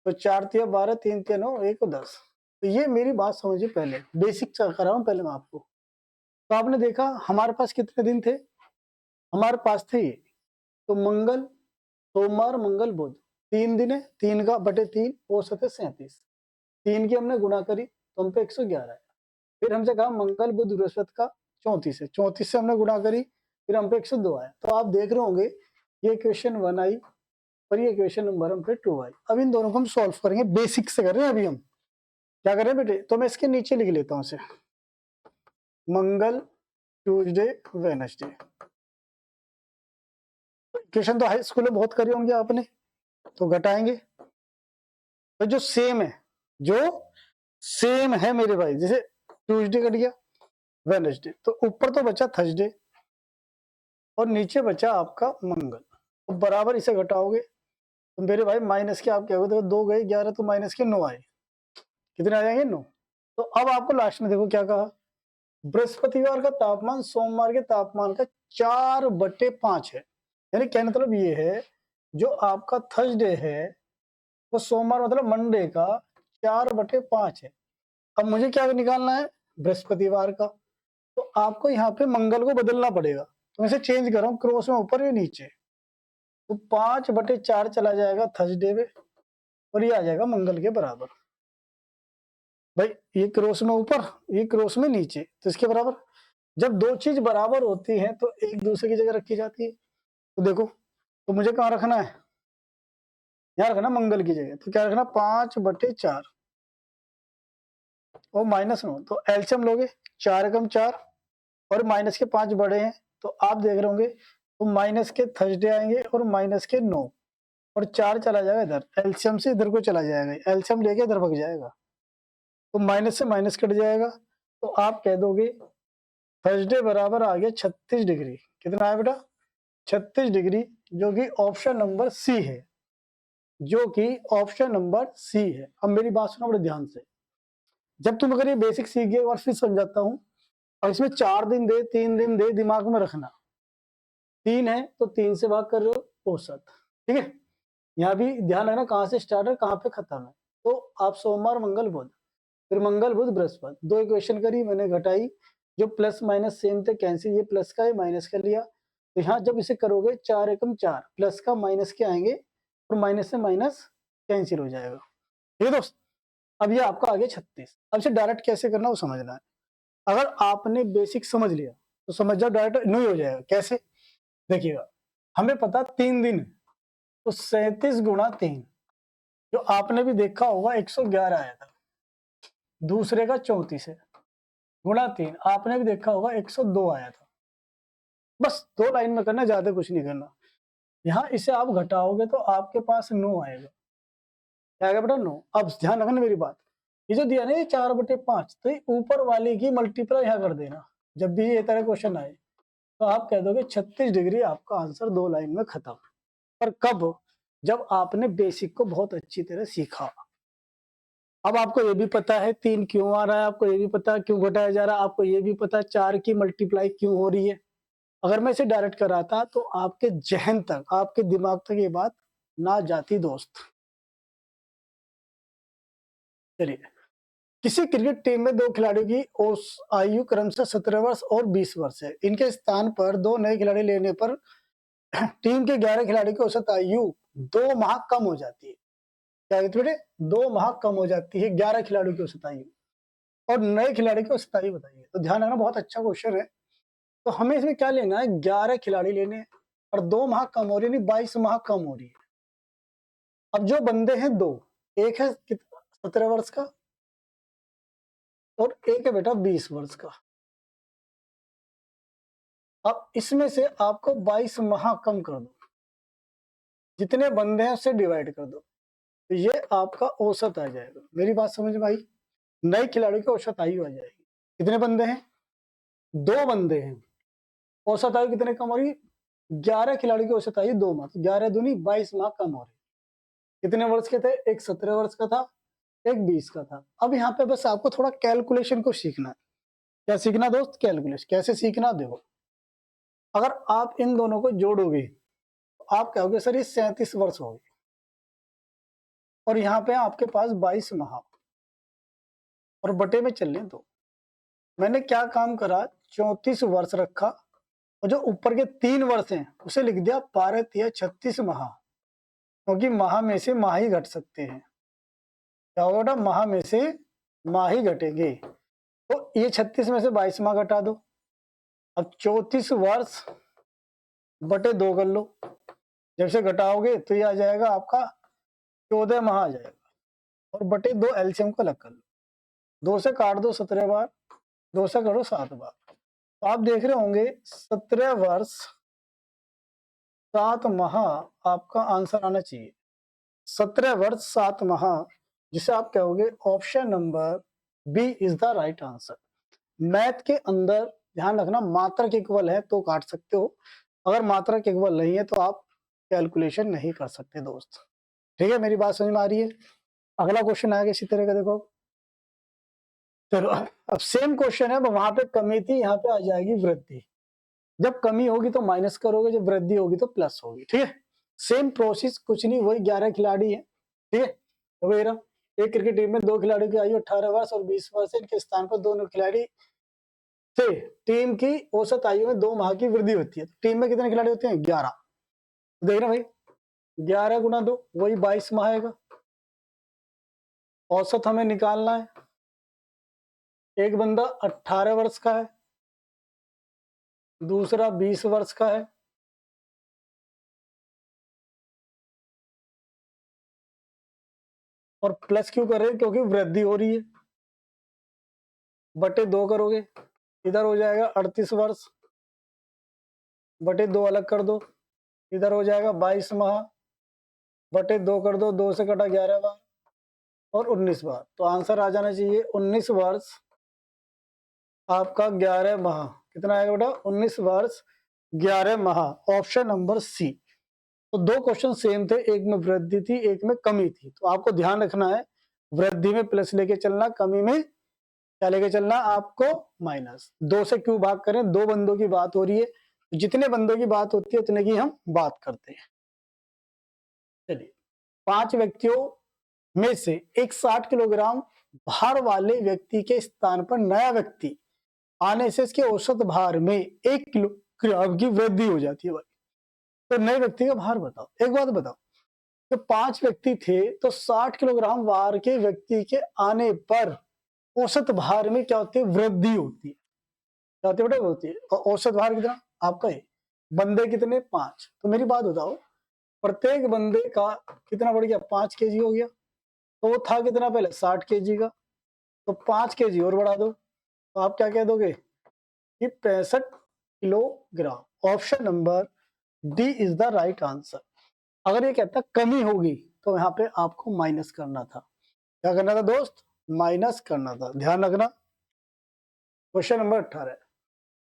तो 4 3 12, 3 3 9, 1 10। तो ये मेरी बात समझिए, पहले बेसिक कर रहा हूँ पहले मैं आपको। तो आपने देखा हमारे पास कितने दिन थे? हमारे पास थे ये, तो मंगल, सोमवार, मंगल, बुध, 3 दिन है। 3 का बटे 3 औसत है 37। 3 की हमने गुणा करी तो हम पे 111 है। फिर हमसे कहा मंगल बुध बृहस्पति का 34 है, 34 से हमने गुणा करी, फिर हम पे 102 आया। तो आप देख रहे होंगे ये क्वेश्चन 1 आई और ये क्वेश्चन नंबर हम पे 2 आई। अब इन दोनों को हम सॉल्व करेंगे, बेसिक से कर रहे हैं अभी हम। क्या कर रहे हैं बेटे? तो मैं इसके नीचे लिख लेता हूँ इसे, मंगल ट्यूसडे वेडनेसडे। क्वेश्चन तो हाई स्कूल में बहुत करे होंगे आपने। तो घटाएंगे तो जो सेम है, जो सेम है मेरे भाई, जैसे ट्यूसडे कट गया, वेडनेसडे, तो ऊपर तो बचा थर्सडे और नीचे बचा आपका मंगल। तो बराबर इसे घटाओगे तो मेरे भाई माइनस के आप क्या होगा? 2 गए 11, तो माइनस के 9 आए। कितने आ जाएंगे? 9। तो अब आपको लास्ट में देखो क्या कहा, बृहस्पतिवार का तापमान सोमवार के तापमान का 4/5 है। यानी कहने मतलब ये है, जो आपका थर्सडे है वो सोमवार मतलब मंडे का 4/5 है। अब मुझे क्या निकालना है, बृहस्पतिवार का, तो आपको यहाँ पे मंगल को बदलना पड़ेगा। तो मैं इसे चेंज कर रहा हूँ, क्रॉस में ऊपर या नीचे, तो 5/4 चला जाएगा थर्सडे में और ये आ जाएगा मंगल के बराबर। भाई ये क्रॉस में ऊपर, ये क्रॉस में नीचे, तो इसके बराबर। जब दो चीज बराबर होती हैं तो एक दूसरे की जगह रखी जाती है। तो देखो, तो मुझे कहाँ रखना है, यहाँ रखना मंगल की जगह। तो क्या रखना, 5/4 और -9, तो एलसीएम लोगे, 4 एकम 4 और माइनस के 5 बड़े हैं, तो आप देख रहे होंगे, तो माइनस के थर्सडे आएंगे और माइनस के 9 और 4 चला जाएगा इधर, एलसीएम से इधर को चला जाएगा, एलसीएम लेके इधर भग जाएगा, तो माइनस से माइनस कट जाएगा। तो आप कह दोगे थर्सडे बराबर आ गया 36 डिग्री। कितना है बेटा, 36 डिग्री, जो कि ऑप्शन नंबर सी है, जो कि ऑप्शन नंबर सी है। अब मेरी बात सुनो बड़े ध्यान से, जब तुम अगर ये बेसिक सीख गए, और फिर समझाता हूँ, और इसमें 4 दिन दे 3 दिन दे, दिमाग में रखना, 3 है तो 3 से भाग कर रहे हो, औसत, ठीक है। यहाँ भी ध्यान रखना कहाँ से स्टार्ट है कहाँ पे खत्म है। तो आप सोमवार मंगल बुध, फिर मंगल बुध बृहस्पति, 2 इक्वेशन करी मैंने, घटाई, जो प्लस माइनस सेम थे कैंसिल, ये प्लस का है माइनस का लिया। तो यहाँ जब इसे करोगे 4 एकम 4, प्लस का माइनस के आएंगे और माइनस से माइनस कैंसिल हो जाएगा, ठीक है दोस्त। अब ये आपका आ गया 36। अब इसे डायरेक्ट कैसे करना वो समझना है। अगर आपने बेसिक समझ लिया तो समझ जाओ डायरेक्ट नहीं हो जाएगा। कैसे, देखिएगा, हमें पता 3 दिन है, तो 37 गुणा 3, जो आपने भी देखा होगा 111 आया था, दूसरे का 34 है, गुणा 3 आपने भी देखा होगा 102 आया था। बस 2 लाइन में करना, ज्यादा कुछ नहीं करना। यहाँ इसे आप घटाओगे तो आपके पास 9 आएगा, क्या आएगा बेटा 9। अब ध्यान रखना मेरी बात, ये जो दिया ना ये 4/5, तो ये ऊपर वाले की मल्टीप्लाई यहाँ कर देना। जब भी ये तरह क्वेश्चन आए तो आप कह दोगे 36 डिग्री, आपका आंसर 2 लाइन में खत्म। पर कब, जब आपने बेसिक को बहुत अच्छी तरह सीखा। अब आपको ये भी पता है 3 क्यों आ रहा है, आपको ये भी पता है क्यों घटाया जा रहा है, आपको ये भी पता है 4 की मल्टीप्लाई क्यों हो रही है। अगर मैं इसे डायरेक्ट कराता तो आपके जहन तक, आपके दिमाग तक ये बात ना जाती दोस्त। चलिए, किसी क्रिकेट टीम में 2 खिलाड़ियों की आयु क्रमशः 17 वर्ष और 20 वर्ष है। इनके स्थान पर 2 नए खिलाड़ी लेने पर टीम के 11 खिलाड़ी की औसत आयु 2 माह कम हो जाती है। क्या कहते बेटे, 2 माह कम हो जाती है 11 खिलाड़ियों की औसत आयु, और नए खिलाड़ी की औसत आयु बताइए। तो ध्यान रखना, बहुत अच्छा क्वेश्चन है। तो हमें इसमें क्या लेना है, 11 खिलाड़ी लेने हैं और 2 माह कम हो रही है, 22 माह कम हो रही है। अब जो बंदे हैं 2, एक है 17 वर्ष का और एक है बेटा 20 वर्ष का। अब इसमें से आपको 22 माह कम कर दो, जितने बंदे हैं उससे डिवाइड कर दो, तो ये आपका औसत आ जाएगा। मेरी बात समझ में आई, नए खिलाड़ी की औसत आयु आ जाएगी। कितने बंदे हैं, 2 बंदे हैं, औसत आयु कितने कम हो रही, 11 खिलाड़ी की औसत आयु 2 माह, 11 दूनी 22 माह कम हो रही। कितने वर्ष के थे, एक 17 वर्ष का था, एक 20 का था। अब यहाँ पे बस आपको थोड़ा कैलकुलेशन को सीखना है। क्या सीखना दोस्त, कैलकुलेशन। कैसे सीखना, देखो, अगर आप इन दोनों को जोड़ोगे तो आप कहोगे सर ये 37 वर्ष हो गए, और यहाँ पे आपके पास 22 माह, और बटे में चल रहे, तो मैंने क्या काम करा, 34 वर्ष रखा, और जो ऊपर के 3 वर्ष हैं उसे लिख दिया 12 या 36 माह, क्योंकि माह में से माह ही घट सकते हैं। क्या होगा, माह में से माह ही घटेंगे। तो ये 36 में से 22 माह घटा दो। अब 34 वर्ष बटे 2 कर लो, जब से घटाओगे तो ये आ जाएगा आपका 14 माह आ जाएगा, और बटे 2 एलसीएम को अलग कर लो, 2 से काट दो 17 बार, 2 से करो 7 बार। तो आप देख रहे होंगे 17 वर्ष 7 माह आपका आंसर आना चाहिए। 17 वर्ष 7 माह, जिसे आप कहोगे option number B is the right answer. Math के अंदर ध्यान रखना, मात्रक इक्वल है तो काट सकते हो, अगर मात्रक इक्वल नहीं है तो आप कैलकुलेशन नहीं कर सकते दोस्त। ठीक है, मेरी बात समझ में आ रही है। अगला क्वेश्चन आएगा इसी तरह का, देखो। चलो अब सेम क्वेश्चन है, वहां पे कमी थी, यहाँ पे आ जाएगी वृद्धि। जब कमी होगी तो माइनस करोगे, जब वृद्धि होगी तो प्लस होगी। ठीक है, सेम प्रोसेस, कुछ नहीं, वही 11 खिलाड़ी है। ठीक है, तो मेरा एक क्रिकेट टीम में 2 खिलाड़ियों की आयु 18 वर्ष और 20 वर्ष है। इनके स्थान पर दोनों खिलाड़ी से टीम की औसत आयु में 2 माह की वृद्धि होती है। तो टीम में कितने खिलाड़ी होते हैं? 11। देख रहे भाई, 11 गुना 2 वही 22 माह आएगा। औसत हमें निकालना है। एक बंदा 18 वर्ष का है, दूसरा 20 वर्ष का है, और प्लस क्यों कर रहे हैं? क्योंकि वृद्धि हो रही है। बटे 2 करोगे, इधर हो जाएगा 38 वर्ष, बटे 2 अलग कर दो, इधर हो जाएगा 22 माह, बटे 2 कर दो, 2 से कटा 11 बार और 19 बार। तो आंसर आ जाना चाहिए 19 वर्ष आपका 11 माह। कितना आएगा बेटा? 19 वर्ष 11 माह। Option number C. तो 2 क्वेश्चन सेम थे, एक में वृद्धि थी, एक में कमी थी। तो आपको ध्यान रखना है, वृद्धि में प्लस लेके चलना, कमी में क्या लेके चलना? आपको माइनस। 2 से क्यों भाग करें? 2 बंदों की बात हो रही है, जितने बंदों की बात होती है उतने की हम बात करते हैं। चलिए, 5 व्यक्तियों में से एक 60 किलोग्राम भार वाले व्यक्ति के स्थान पर नया व्यक्ति आने से इसके औसत भार में 1 किलोग्राम की वृद्धि हो जाती है भाई। तो नए व्यक्ति का भार बताओ। एक बात बताओ, तो 5 व्यक्ति थे तो 60 किलोग्राम भार के व्यक्ति के आने पर औसत भार में क्या होती है? वृद्धि होती है। क्या होती है बेटा? होती है। और औसत भार कितना आपका है? बंदे कितने? 5। तो मेरी बात बताओ, प्रत्येक बंदे का कितना बढ़ गया? 5 केजी हो गया। तो वो था कितना पहले? 60 केजी का। तो 5 केजी और बढ़ा दो, तो आप क्या कह दोगे कि 65 kilogram. Option number D is the right answer. अगर ये कहता कमी होगी तो यहाँ पे आपको माइनस करना था। क्या करना था दोस्त? माइनस करना था। ध्यान रखना। क्वेश्चन नंबर 18,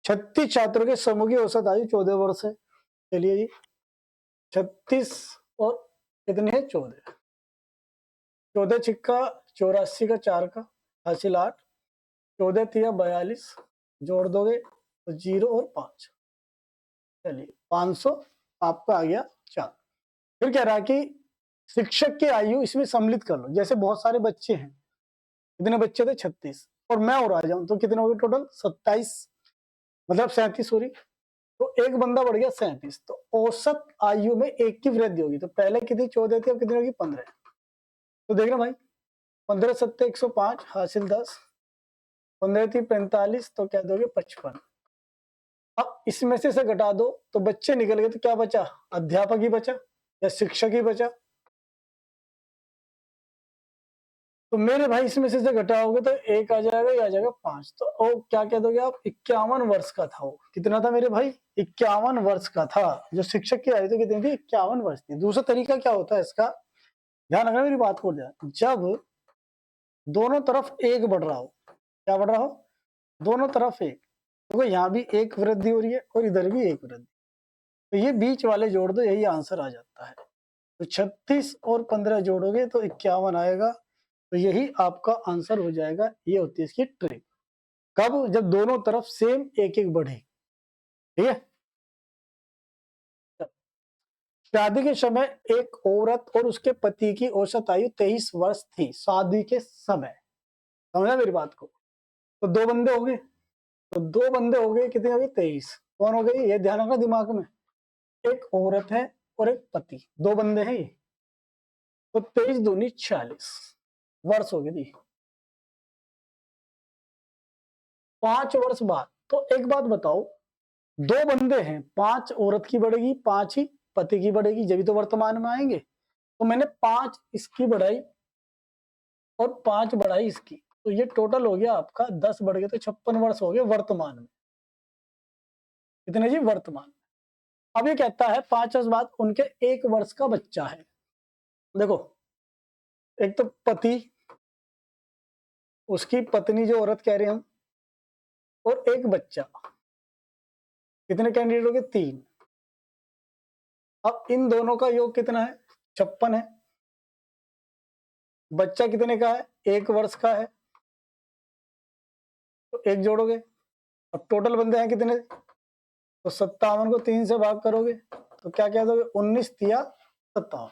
36 छात्रों के समूह की औसत आयु 14 वर्ष है। चलिए जी, 36 और कितने हैं? 14। 14 छिक्का 84 का 4 का हासिल 8, 14 तिया 42, जोड़ दोगे तो 0 और 5। चलिए 500 आपका आ गया 4। फिर कह रहा है कि शिक्षक की आयु इसमें सम्मिलित कर लो। जैसे बहुत सारे बच्चे हैं, कितने बच्चे थे? 36, और मैं और आ जाऊं तो कितने हो गए टोटल? 27, मतलब 37 सॉरी। तो एक बंदा बढ़ गया 37। तो औसत आयु में 1 की वृद्धि होगी। तो पहले कितनी? 14 थी, अब कितनी होगी? 15। तो देख रहे भाई, 15 सत्ते 105 हासिल 10, 15 थी 45, तो क्या दोगे? 55। अब इसमें से घटा दो तो बच्चे निकल गए, तो क्या बचा? अध्यापक ही बचा या शिक्षक ही बचा। तो मेरे भाई इसमें से घटाओगे तो 1 आ जाएगा, ये आ जाएगा 5। तो ओ क्या कह दोगे आप? 51 वर्ष का था वो। कितना था मेरे भाई? 51 वर्ष का था। जो शिक्षक की आयु तो कितनी थी? 51 वर्ष थी। दूसरा तरीका क्या होता है इसका? ध्यान रखना मेरी बात को। जब दोनों तरफ 1 बढ़ रहा हो, क्या बढ़ रहा हो? दोनों तरफ 1। देखो यहाँ भी 1 वृद्धि हो रही है और इधर भी 1 वृद्धि। तो ये बीच वाले जोड़ दो, यही आंसर आ जाता है। तो 36 और 15 जोड़ोगे तो 51 आएगा। तो यही आपका आंसर हो जाएगा। ये होती है इसकी ट्रिक। कब? जब दोनों तरफ सेम 1-1 बढ़े। ठीक है। शादी के समय एक औरत और उसके पति की औसत आयु 23 वर्ष थी। शादी के समय, समझा मेरी बात को? तो 2 बंदे हो गए, तो 2 बंदे हो गए, कितने हो गए? 23। कौन हो गए? ये ध्यान रखना दिमाग में। एक औरत है और एक पति, 2 बंदे हैं ये। तो 23 दूनी 46 वर्ष हो गई थी। 5 वर्ष बाद। तो एक बात बताओ, 2 बंदे हैं, 5 औरत की बढ़ेगी, 5 ही पति की बढ़ेगी, जब तो वर्तमान में आएंगे। तो मैंने 5 इसकी बढ़ाई और 5 बढ़ाई इसकी, तो ये टोटल हो गया आपका 10 बढ़ गया, तो 56 वर्ष हो गए वर्तमान में। कितने जी? वर्तमान। अब ये कहता है 5 वर्ष बाद उनके 1 वर्ष का बच्चा है। देखो, एक तो पति, उसकी पत्नी जो औरत कह रहे हैं हम, और एक बच्चा। कितने कैंडिडेट हो गए? 3। अब इन दोनों का योग कितना है? 56 है। बच्चा कितने का है? 1 वर्ष का है। तो 1 जोड़ोगे, अब टोटल बंदे हैं कितने, तो 57 को 3 से भाग करोगे तो क्या कह दोगे, 19 तिया 57।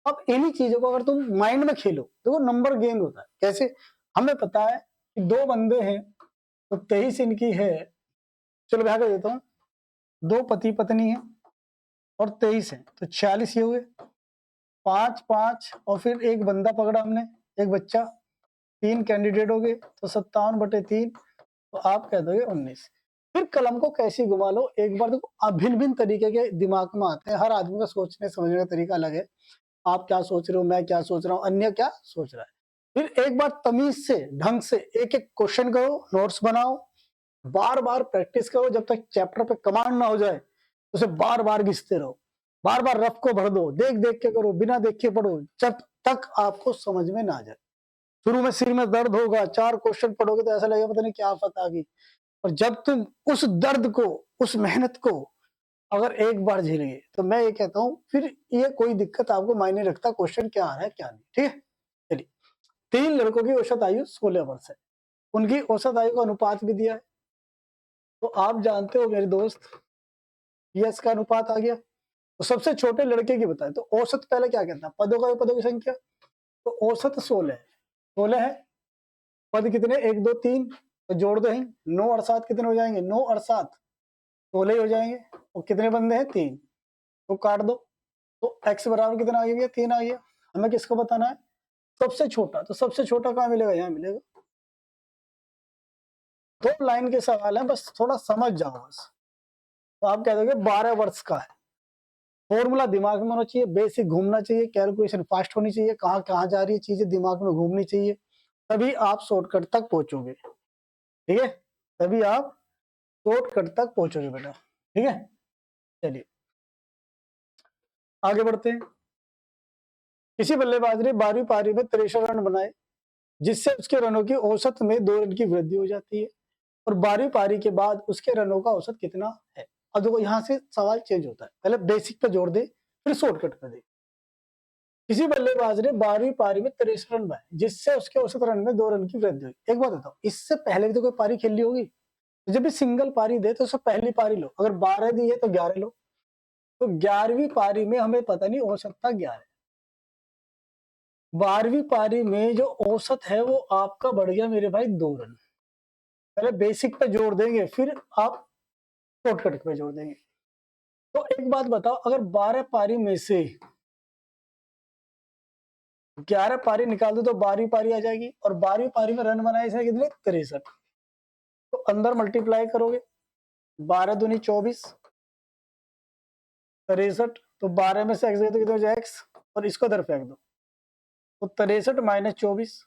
अब इन्हीं चीजों को अगर तुम माइंड में खेलो, देखो नंबर गेम होता है कैसे, हमें पता है कि 2 बंदे हैं तो 23 इनकी है, चलो भाग कर देता हूँ, 2 पति पत्नी है और 23 है तो 46 ये हुए, 5 5 और फिर एक बंदा पकड़ा हमने, एक बच्चा, 3 कैंडिडेट हो गए तो 57/3, तो आप कह दोगे 19। फिर कलम को कैसे घुमा लो, एक बार देखो भिन्न भिन्न तरीके के दिमाग में आते हैं, हर आदमी का सोचने समझने का तरीका अलग है, आप क्या सोच रहे हो, मैं क्या सोच रहा हूँ, अन्य क्या सोच रहा है। फिर एक बार तमीज से ढंग से एक एक क्वेश्चन करो, नोट्स बनाओ, बार बार प्रैक्टिस करो, जब तक चैप्टर पे कमांड ना हो जाए उसे बार बार घिसते रहो, बार बार रफ को भर दो, देख देख के करो, बिना देख के पढ़ो, जब तक आपको समझ में ना आ जाए। शुरू में सिर में दर्द होगा, 4 क्वेश्चन पढ़ोगे तो ऐसा लगेगा पता नहीं क्या आफत आ गई, और जब तुम उस दर्द को, उस मेहनत को अगर एक बार झेल गए तो मैं ये कहता हूँ फिर ये कोई दिक्कत आपको मायने रखता क्वेश्चन क्या आ रहा है क्या नहीं। ठीक है, चलिए 3 लड़कों की औसत आयु 16 वर्ष है, उनकी औसत आयु का अनुपात भी दिया है, तो आप जानते हो मेरे दोस्त यस का अनुपात आ गया, तो सबसे छोटे लड़के की बताए तो औसत पहले क्या कहता है, पदों का पदों की संख्या, तो औसत 16 है, 16 है, पद कितने 1 2 3, तो जोड़ दो ही, 9 और 7 कितने हो जाएंगे, 9 और 7 16 हो जाएंगे, और कितने बंदे हैं 3, तो काट दो, तो x बराबर कितना आ गया, 3 आ गया। हमें किसको बताना है, सबसे छोटा, तो सबसे छोटा कहाँ मिलेगा, यहाँ मिलेगा। 2 लाइन के सवाल है, बस थोड़ा समझ जाओ बस, तो आप कह दोगे 12 वर्ष का है, फॉर्मूला दिमाग में होना चाहिए, बेसिक घूमना चाहिए, कैलकुलेशन फास्ट होनी चाहिए, कहाँ कहाँ जा रही है चीजें दिमाग में घूमनी चाहिए, तभी आप शॉर्टकट तक पहुंचोगे। ठीक है, तभी आप शॉर्टकट तक पहुंचोगे बेटा। ठीक है, चलिए आगे बढ़ते हैं। किसी बल्लेबाज ने 12वीं पारी में 63 रन बनाए, जिससे उसके रनों की औसत में 2 रन की वृद्धि हो जाती है, और 12वीं पारी के बाद उसके रनों का औसत कितना है। अब देखो यहाँ से सवाल चेंज होता है, पहले बेसिक पे जोड़ दे फिर शॉर्टकट पे दे। किसी बल्लेबाज ने 12वीं पारी में 63 रन बनाए, जिससे उसके औसत रन में 2 रन की वृद्धि हुई। एक बात बताओ, इससे पहले भी तो कोई पारी खेली होगी, तो जब भी सिंगल पारी दे तो उससे पहली पारी लो, अगर 12 दी है तो 11 लो, तो 11वीं पारी में हमें पता नहीं औसत था 11, 12वीं पारी में जो औसत है वो आपका बढ़ गया मेरे भाई 2 रन। पहले बेसिक पे जोड़ देंगे फिर आप शॉर्टकट पे जोड़ देंगे। तो एक बात बताओ, अगर 12 पारी में से 11 पारी निकाल दो तो 12वीं पारी आ जाएगी, और 12वीं पारी में रन बनाए इसने कितने 63, तो अंदर मल्टीप्लाई करोगे, 12 दूनी 24, 63, तो 12 में से एक्स गए तो कितने हो जाए एक्स, और इसको इधर फेंक दो, तो 63 माइनस 24,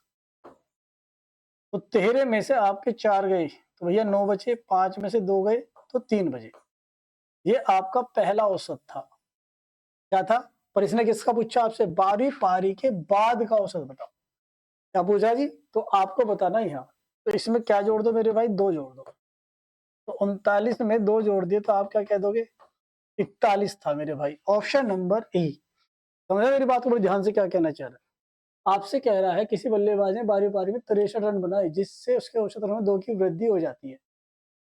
तो 13 में से आपके 4 गए तो भैया 9 बचे, 5 में से 2 गए तो 3 बचे। ये आपका पहला औसत था, क्या था, पर इसने किसका पूछा आपसे, 12वीं पारी के बाद का औसत बताओ। क्या पूछा जी, तो आपको बताना यहाँ, तो इसमें क्या जोड़ दो मेरे भाई, 2 जोड़ दो, तो 39 में 2 जोड़ दिए तो आप क्या कह दोगे, 41 था मेरे भाई, ऑप्शन नंबर ए। समझा मेरी बात को बड़े ध्यान से, क्या कहना चाह रहा है, आपसे कह रहा है किसी बल्लेबाज ने 12वीं पारी में 63 रन बनाए, जिससे उसके औसत रन में 2 की वृद्धि हो जाती है।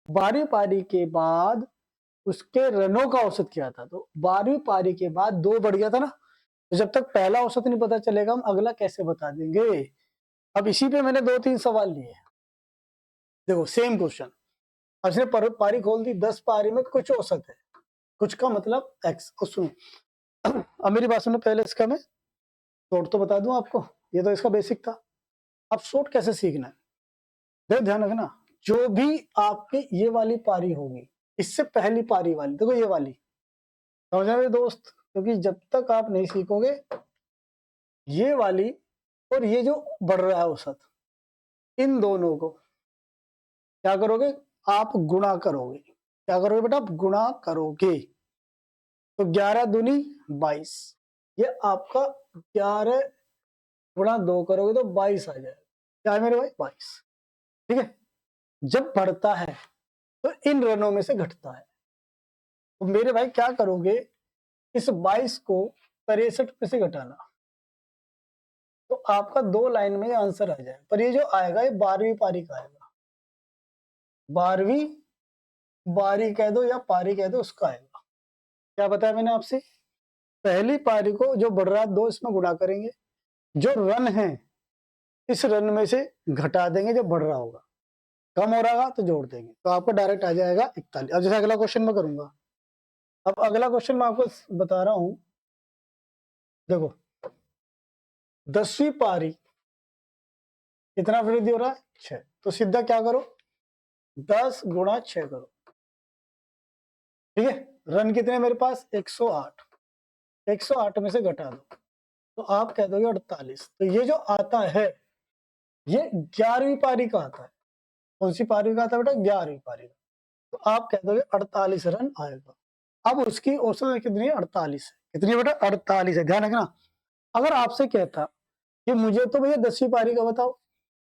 12वीं पारी के बाद उसके रनों का औसत क्या था, तो 12वीं पारी के बाद 2 बढ़ गया था ना, तो जब तक पहला औसत नहीं पता चलेगा हम अगला कैसे बता देंगे। अब इसी पे मैंने 2-3 सवाल लिए, देखो सेम क्वेश्चन, अब इसने पारी खोल दी, 10 पारी में कुछ औसत है, कुछ का मतलब एक्स, और सुनो अब मेरी बात सुनो, पहले इसका मैं शॉर्ट तो बता दूं आपको, ये तो इसका बेसिक था। अब शॉर्ट कैसे सीखना है, देखो ध्यान रखना, जो भी आपकी ये वाली पारी होगी, इससे पहली पारी वाली, देखो ये वाली, समझ रहे दोस्त, क्योंकि जब तक आप नहीं सीखोगे ये वाली और ये जो बढ़ रहा है औसत, इन दोनों को क्या करोगे, आप गुणा करोगे, क्या करोगे बेटा, आप गुणा करोगे, तो 11 दूनी 22, ये आपका 11 गुणा 2 करोगे तो 22 आ जाएगा, क्या है मेरे भाई 22। ठीक है, जब बढ़ता है तो इन रनों में से घटता है, तो मेरे भाई क्या करोगे, इस 22 को 63 में से घटाना, तो आपका 2 लाइन में आंसर आ जाएगा, पर ये जो आएगा ये 12वीं पारी का आएगा, 12वीं बारी कह दो या पारी कह दो, उसका आएगा। क्या बताया मैंने आपसे? पहली पारी को जो बढ़ रहा है 2 इसमें गुणा करेंगे, जो रन है इस रन में से घटा देंगे जो बढ़ रहा होगा, कम हो रहा होगा तो जोड़ देंगे, तो आपको डायरेक्ट आ जाएगा 41। अब जैसे अगला क्वेश्चन मैं करूंगा, अब अगला क्वेश्चन मैं आपको बता रहा हूं, देखो 10वीं पारी कितना वृद्धि हो रहा है? 6। तो सीधा क्या करो, 10 गुणा 6 करो, ठीक है। रन कितने हैं मेरे पास? 108। 108 में से घटा दो तो आप कह दोगे 48। तो ये जो आता है ये 11वीं पारी का आता है। कौन सी पारी का आता है बेटा? 11वीं पारी का। तो आप कह दोगे 48 रन आएगा। अब उसकी औसत कितनी है? 48 है। कितनी है बेटा? 48 है। ध्यान रखना, अगर आपसे कहता कि मुझे तो भैया 10वीं पारी का बताओ,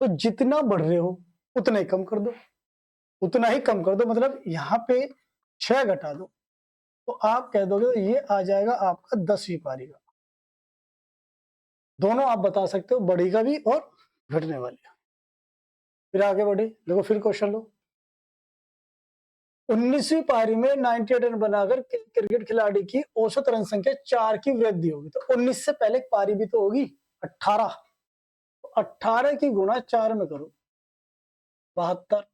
तो जितना बढ़ रहे हो उतना ही कम कर दो, उतना ही कम कर दो, मतलब यहाँ पे 6 घटा दो, तो आप कह दोगे तो ये आ जाएगा आपका 10वीं पारी का। दोनों आप बता सकते हो, बढ़ेगा भी और घटने वाली। फिर आगे बढ़े, देखो फिर क्वेश्चन लो। 19वीं पारी में 98 रन बनाकर क्रिकेट खिलाड़ी की औसत रन संख्या 4 की वृद्धि होगी। तो 19 से पहले एक पारी भी तो होगी 18, तो 18 की गुणा 4 में करो, 72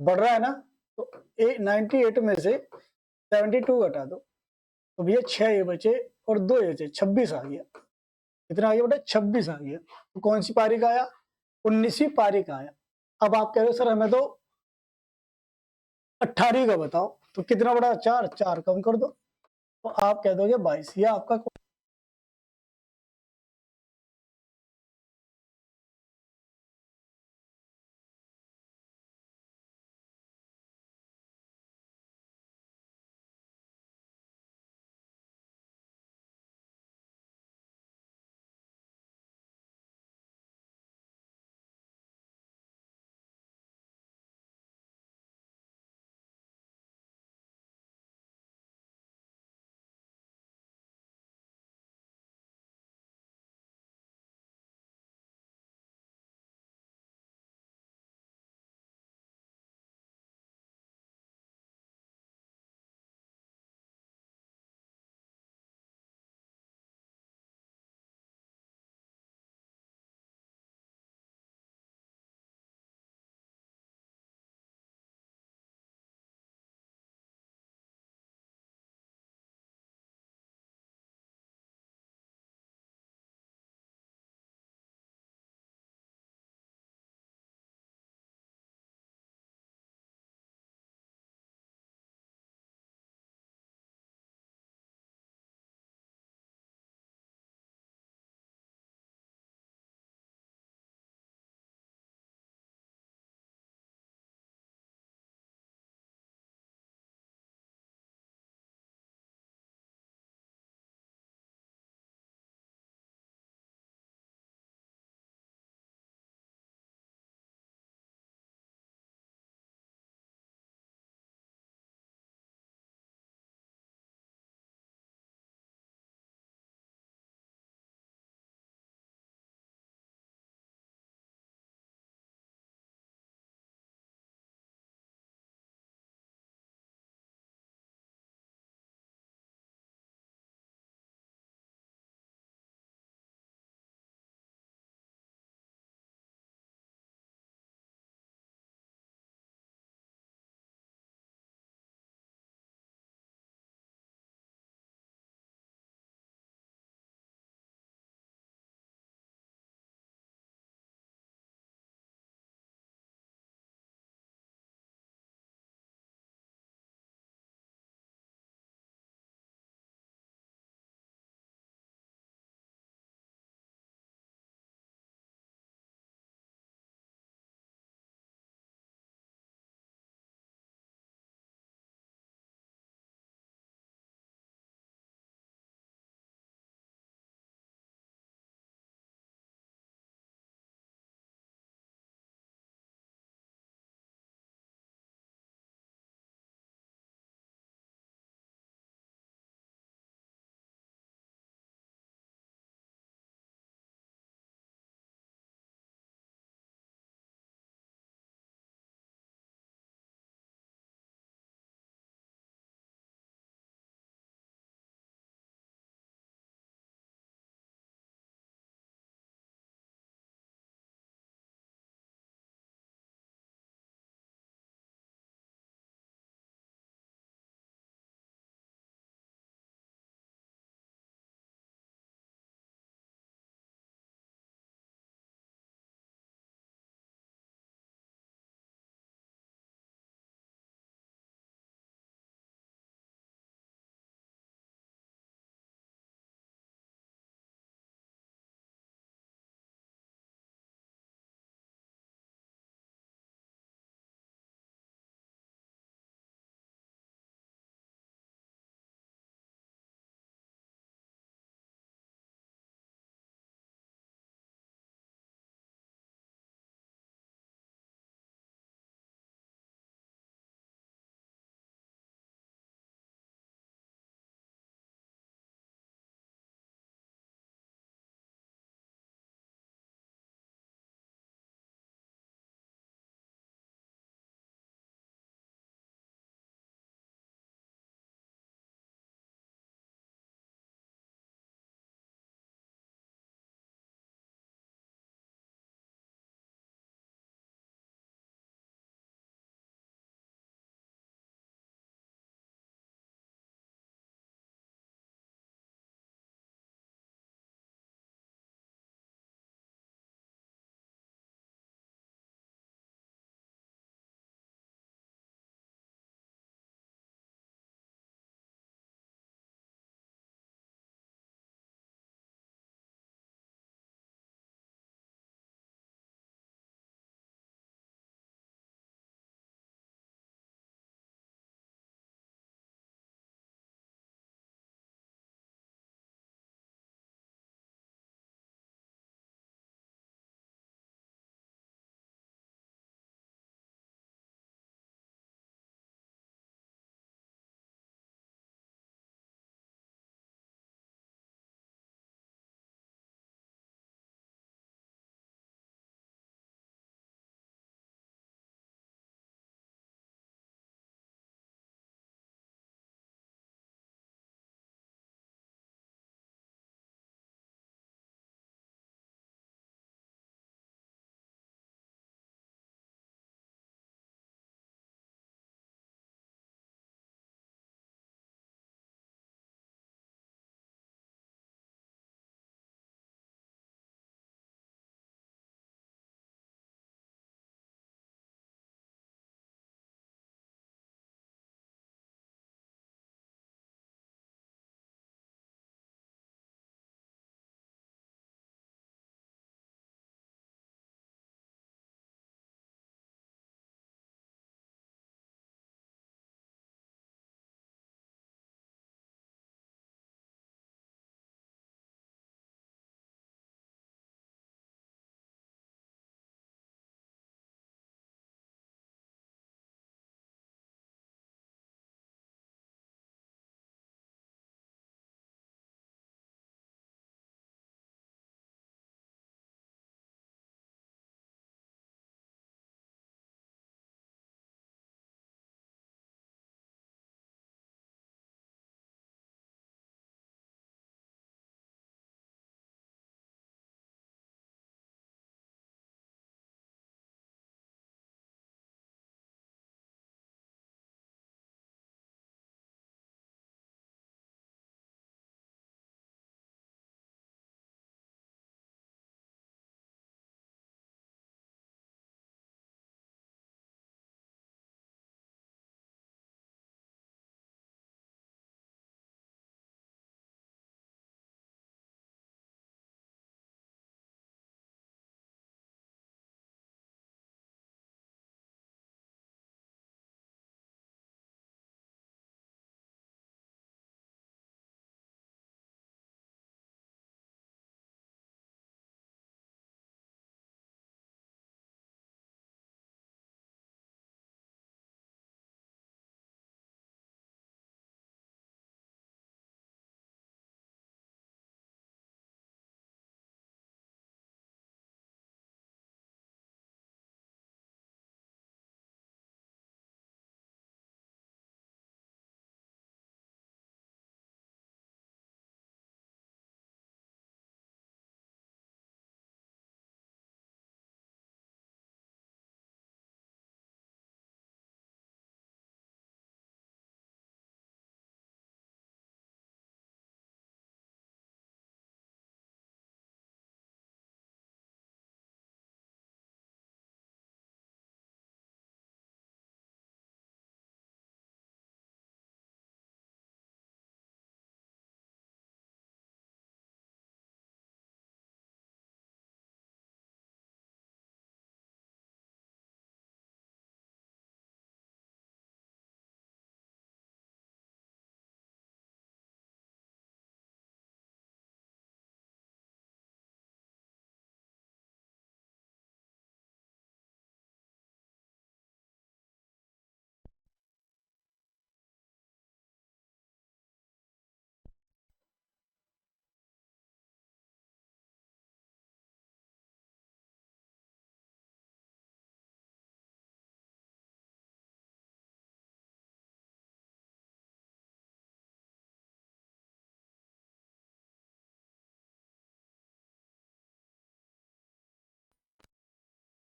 बढ़ रहा है ना। तो 98 में से 72 घटा दो, तो भैया 6 ये बचे और 2 ये बचे, 26 आ गया। कितना आ गया बेटा? 26 आ गया। तो कौन सी पारी का आया? 19वीं पारी का आया। अब आप कह रहे हो सर हमें तो 18 का बताओ, तो कितना बड़ा? 4, 4 कम कर दो, तो आप कह दोगे 22। ये आपका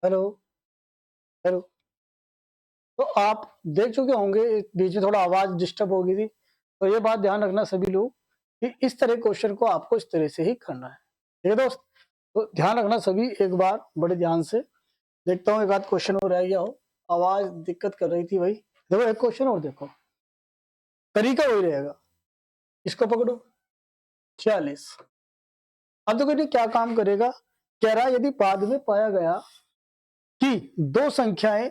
हेलो, हेलो। तो आप देख चुके होंगे बीच में थोड़ा आवाज़ डिस्टर्ब हो गई थी। तो ये बात ध्यान रखना सभी लोग कि इस तरह क्वेश्चन को आपको इस तरह से ही करना है। ठीक है दोस्त? तो ध्यान रखना सभी एक बार बड़े ध्यान से। देखता हूँ एक आध क्वेश्चन और रह गया हो। आवाज़ दिक्कत कर रही थी भाई। देखो एक क्वेश्चन और देखो। तरीका वही रहेगा। इसको पकड़ो 46। अब देखो ये क्या काम करेगा? कह रहा है यदि बाद में पाया गया कि दो संख्याएं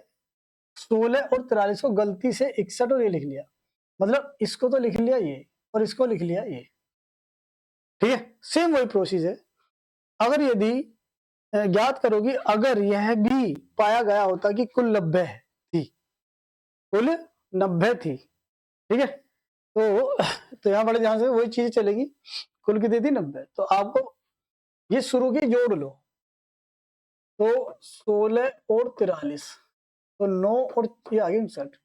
16 और 43 को गलती से 61 और ये लिख लिया, मतलब इसको तो लिख लिया ये और इसको लिख लिया ये। ठीक है, सेम वही प्रोसेस है। अगर यदि ज्ञात करोगी अगर यह भी पाया गया होता कि कुल 90 थी, कुल 90 थी। ठीक है, तो यहाँ बड़े ध्यान से वही चीज चलेगी। कुल की थी 90, तो आपको ये शुरू की जोड़ लो। तो 16 और 43, तो 9 और ये आगे 59,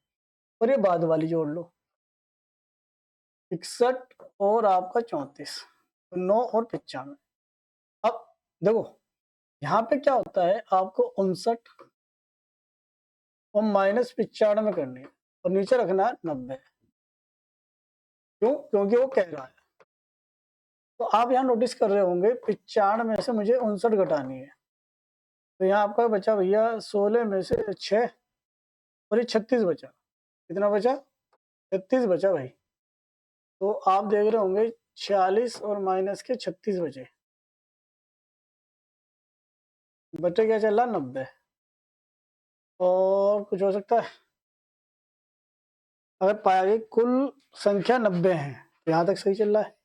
और ये बाद वाली जोड़ लो 61 और आपका 34, तो 9 और 95। अब देखो यहाँ पे क्या होता है, आपको 59 और -95 करनी है और नीचे रखना है 90। क्यों? क्योंकि वो कह रहा है। तो आप यहाँ नोटिस कर रहे होंगे 95 में से मुझे 59 घटानी है। तो यहाँ आपका बचा भैया 16 में से 6 और ये 36 बचा। कितना बचा? 36 बचा भाई। तो आप देख रहे होंगे 46 और माइनस के 36 बचे। बचे क्या चल रहा? 90। और कुछ हो सकता है? अगर पाया गया कुल संख्या 90 है तो यहाँ तक सही चल रहा है।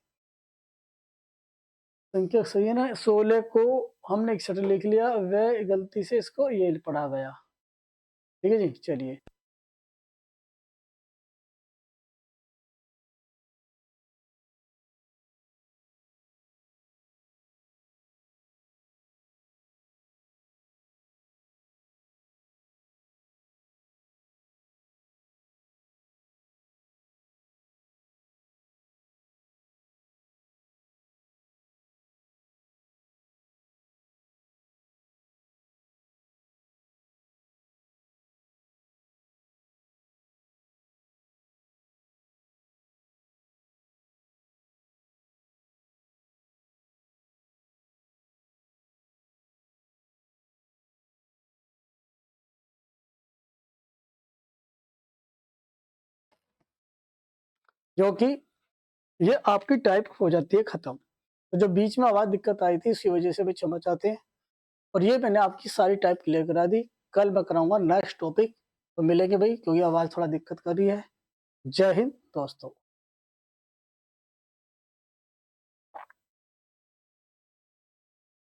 संख्या सही है ना? 16 को हमने 61 लिख लिया, वह गलती से इसको ये पढ़ा गया। ठीक है जी, चलिए। जो कि ये आपकी टाइप हो जाती है खत्म। तो जो बीच में आवाज दिक्कत आई थी उसकी वजह से भी क्षमा चाहते हैं। और ये मैंने आपकी सारी टाइप क्लियर करा दी। कल मैं कराऊंगा नेक्स्ट टॉपिक। तो मिलेंगे भाई, क्योंकि आवाज थोड़ा दिक्कत कर रही है। जय हिंद दोस्तों।